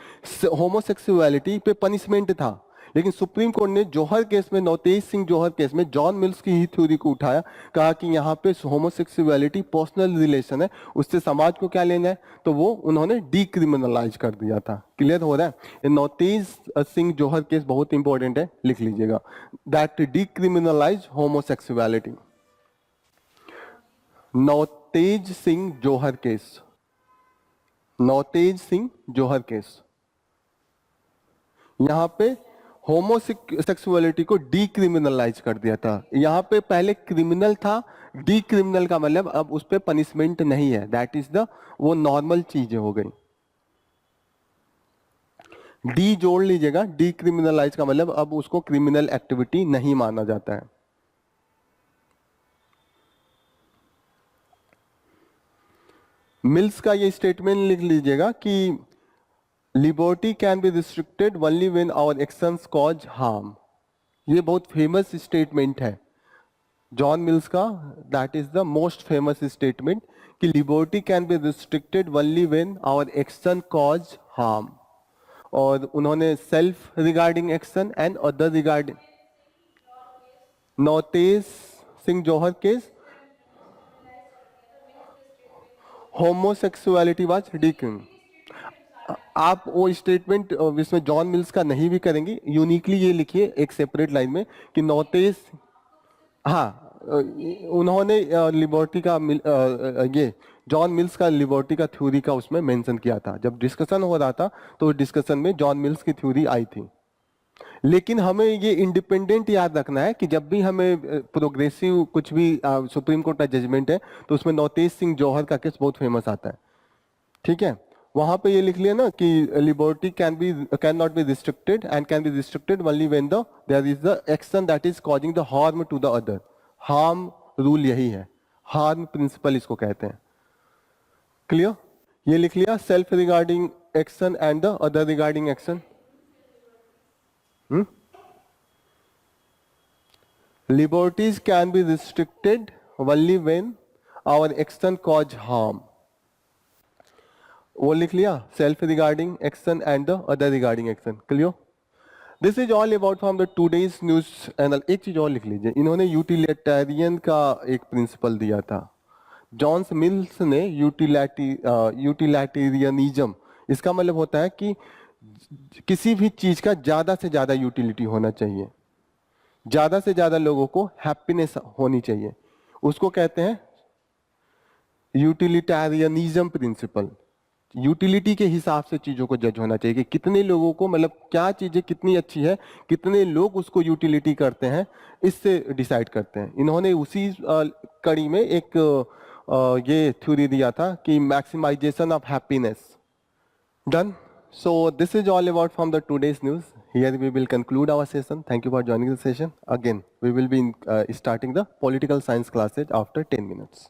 होमोसेक्सुअलिटी पे पनिशमेंट था, लेकिन सुप्रीम कोर्ट ने जौहर केस में, नवतेज सिंह जौहर केस में जॉन मिल्स की ही थ्योरी को उठाया, कहा कि यहाँ पे होमोसेक्सुअलिटी पर्सनल रिलेशन है, उससे समाज को क्या लेना है, तो वो उन्होंने डीक्रिमिनलाइज कर दिया था। क्लियर हो रहा है? ये नवतेज सिंह जौहर केस बहुत इंपॉर्टेंट है, लिख लीजिएगा, that decriminalise homosexuality. Navtej Singh Johar case, Navtej Singh Johar case, यहां पे होमोसेक्सुअलिटी को डीक्रिमिनलाइज कर दिया था। यहां पे पहले क्रिमिनल था, डीक्रिमिनल का मतलब अब उस पे पनिशमेंट नहीं है, दैट इज द, वो नॉर्मल चीजें हो गई। डी जोड़ लीजिएगा, डीक्रिमिनलाइज का मतलब अब उसको क्रिमिनल एक्टिविटी नहीं माना जाता है। मिल्स का ये स्टेटमेंट लिख लीजिएगा कि liberty can be restricted only when our actions cause harm. ये बहुत फेमस स्टेटमेंट है जॉन मिल्स का, that is the most famous statement कि liberty can be restricted only when our action cause harm. और उन्होंने self regarding action and other regarding, Navtej Singh Johar case homosexuality was decriminal. आप वो स्टेटमेंट इसमें जॉन मिल्स का नहीं भी करेंगे, यूनिकली ये लिखिए एक सेपरेट लाइन में कि नवतेज, हाँ, उन्होंने लिबर्टी का ये जॉन मिल्स का लिबर्टी का थ्योरी का उसमें मेंशन किया था। जब डिस्कशन हो रहा था तो डिस्कशन में जॉन मिल्स की थ्योरी आई थी। लेकिन हमें ये इंडिपेंडेंट याद रखना है कि जब भी हमें प्रोग्रेसिव कुछ भी सुप्रीम कोर्ट का जजमेंट है तो उसमें नवतेज सिंह जौहर का केस बहुत फेमस आता है। ठीक है, वहां पे ये लिख लिया ना कि liberty can not be restricted and can be restricted only when the there is the action that is causing the harm to the other. Harm rule यही है, हार्म प्रिंसिपल इसको कहते हैं। क्लियर? ये लिख लिया, self regarding action and the other regarding action. Liberties can be restricted only when our action cause harm. वो लिख लिया, self regarding action and the other regarding action. Clear? This is all about from the today's news channel. एक चीज और लिख लीजिए, इन्होंने यूटिलिटेरियन का एक प्रिंसिपल दिया था। जॉन मिल्स ने यूटिलिटेरियनिज्म, इसका मतलब होता है कि किसी भी चीज का ज्यादा से ज्यादा यूटिलिटी होना चाहिए, ज्यादा से ज्यादा लोगों को हैप्पीनेस होनी चाहिए, उसको कहते हैं यूटिलिटेरियनिज्म प्रिंसिपल। यूटिलिटी के हिसाब से चीजों को जज होना चाहिए कि कितने लोगों को, मतलब क्या चीजें कितनी अच्छी है, कितने लोग उसको यूटिलिटी करते हैं, इससे डिसाइड करते हैं। इन्होंने उसी कड़ी में एक ये थ्योरी दिया था कि maximisation of happiness. Done? So this is all about from the today's news. Here we will conclude our session. Thank you for joining the session. Again, we will be starting the political science classes after 10 minutes.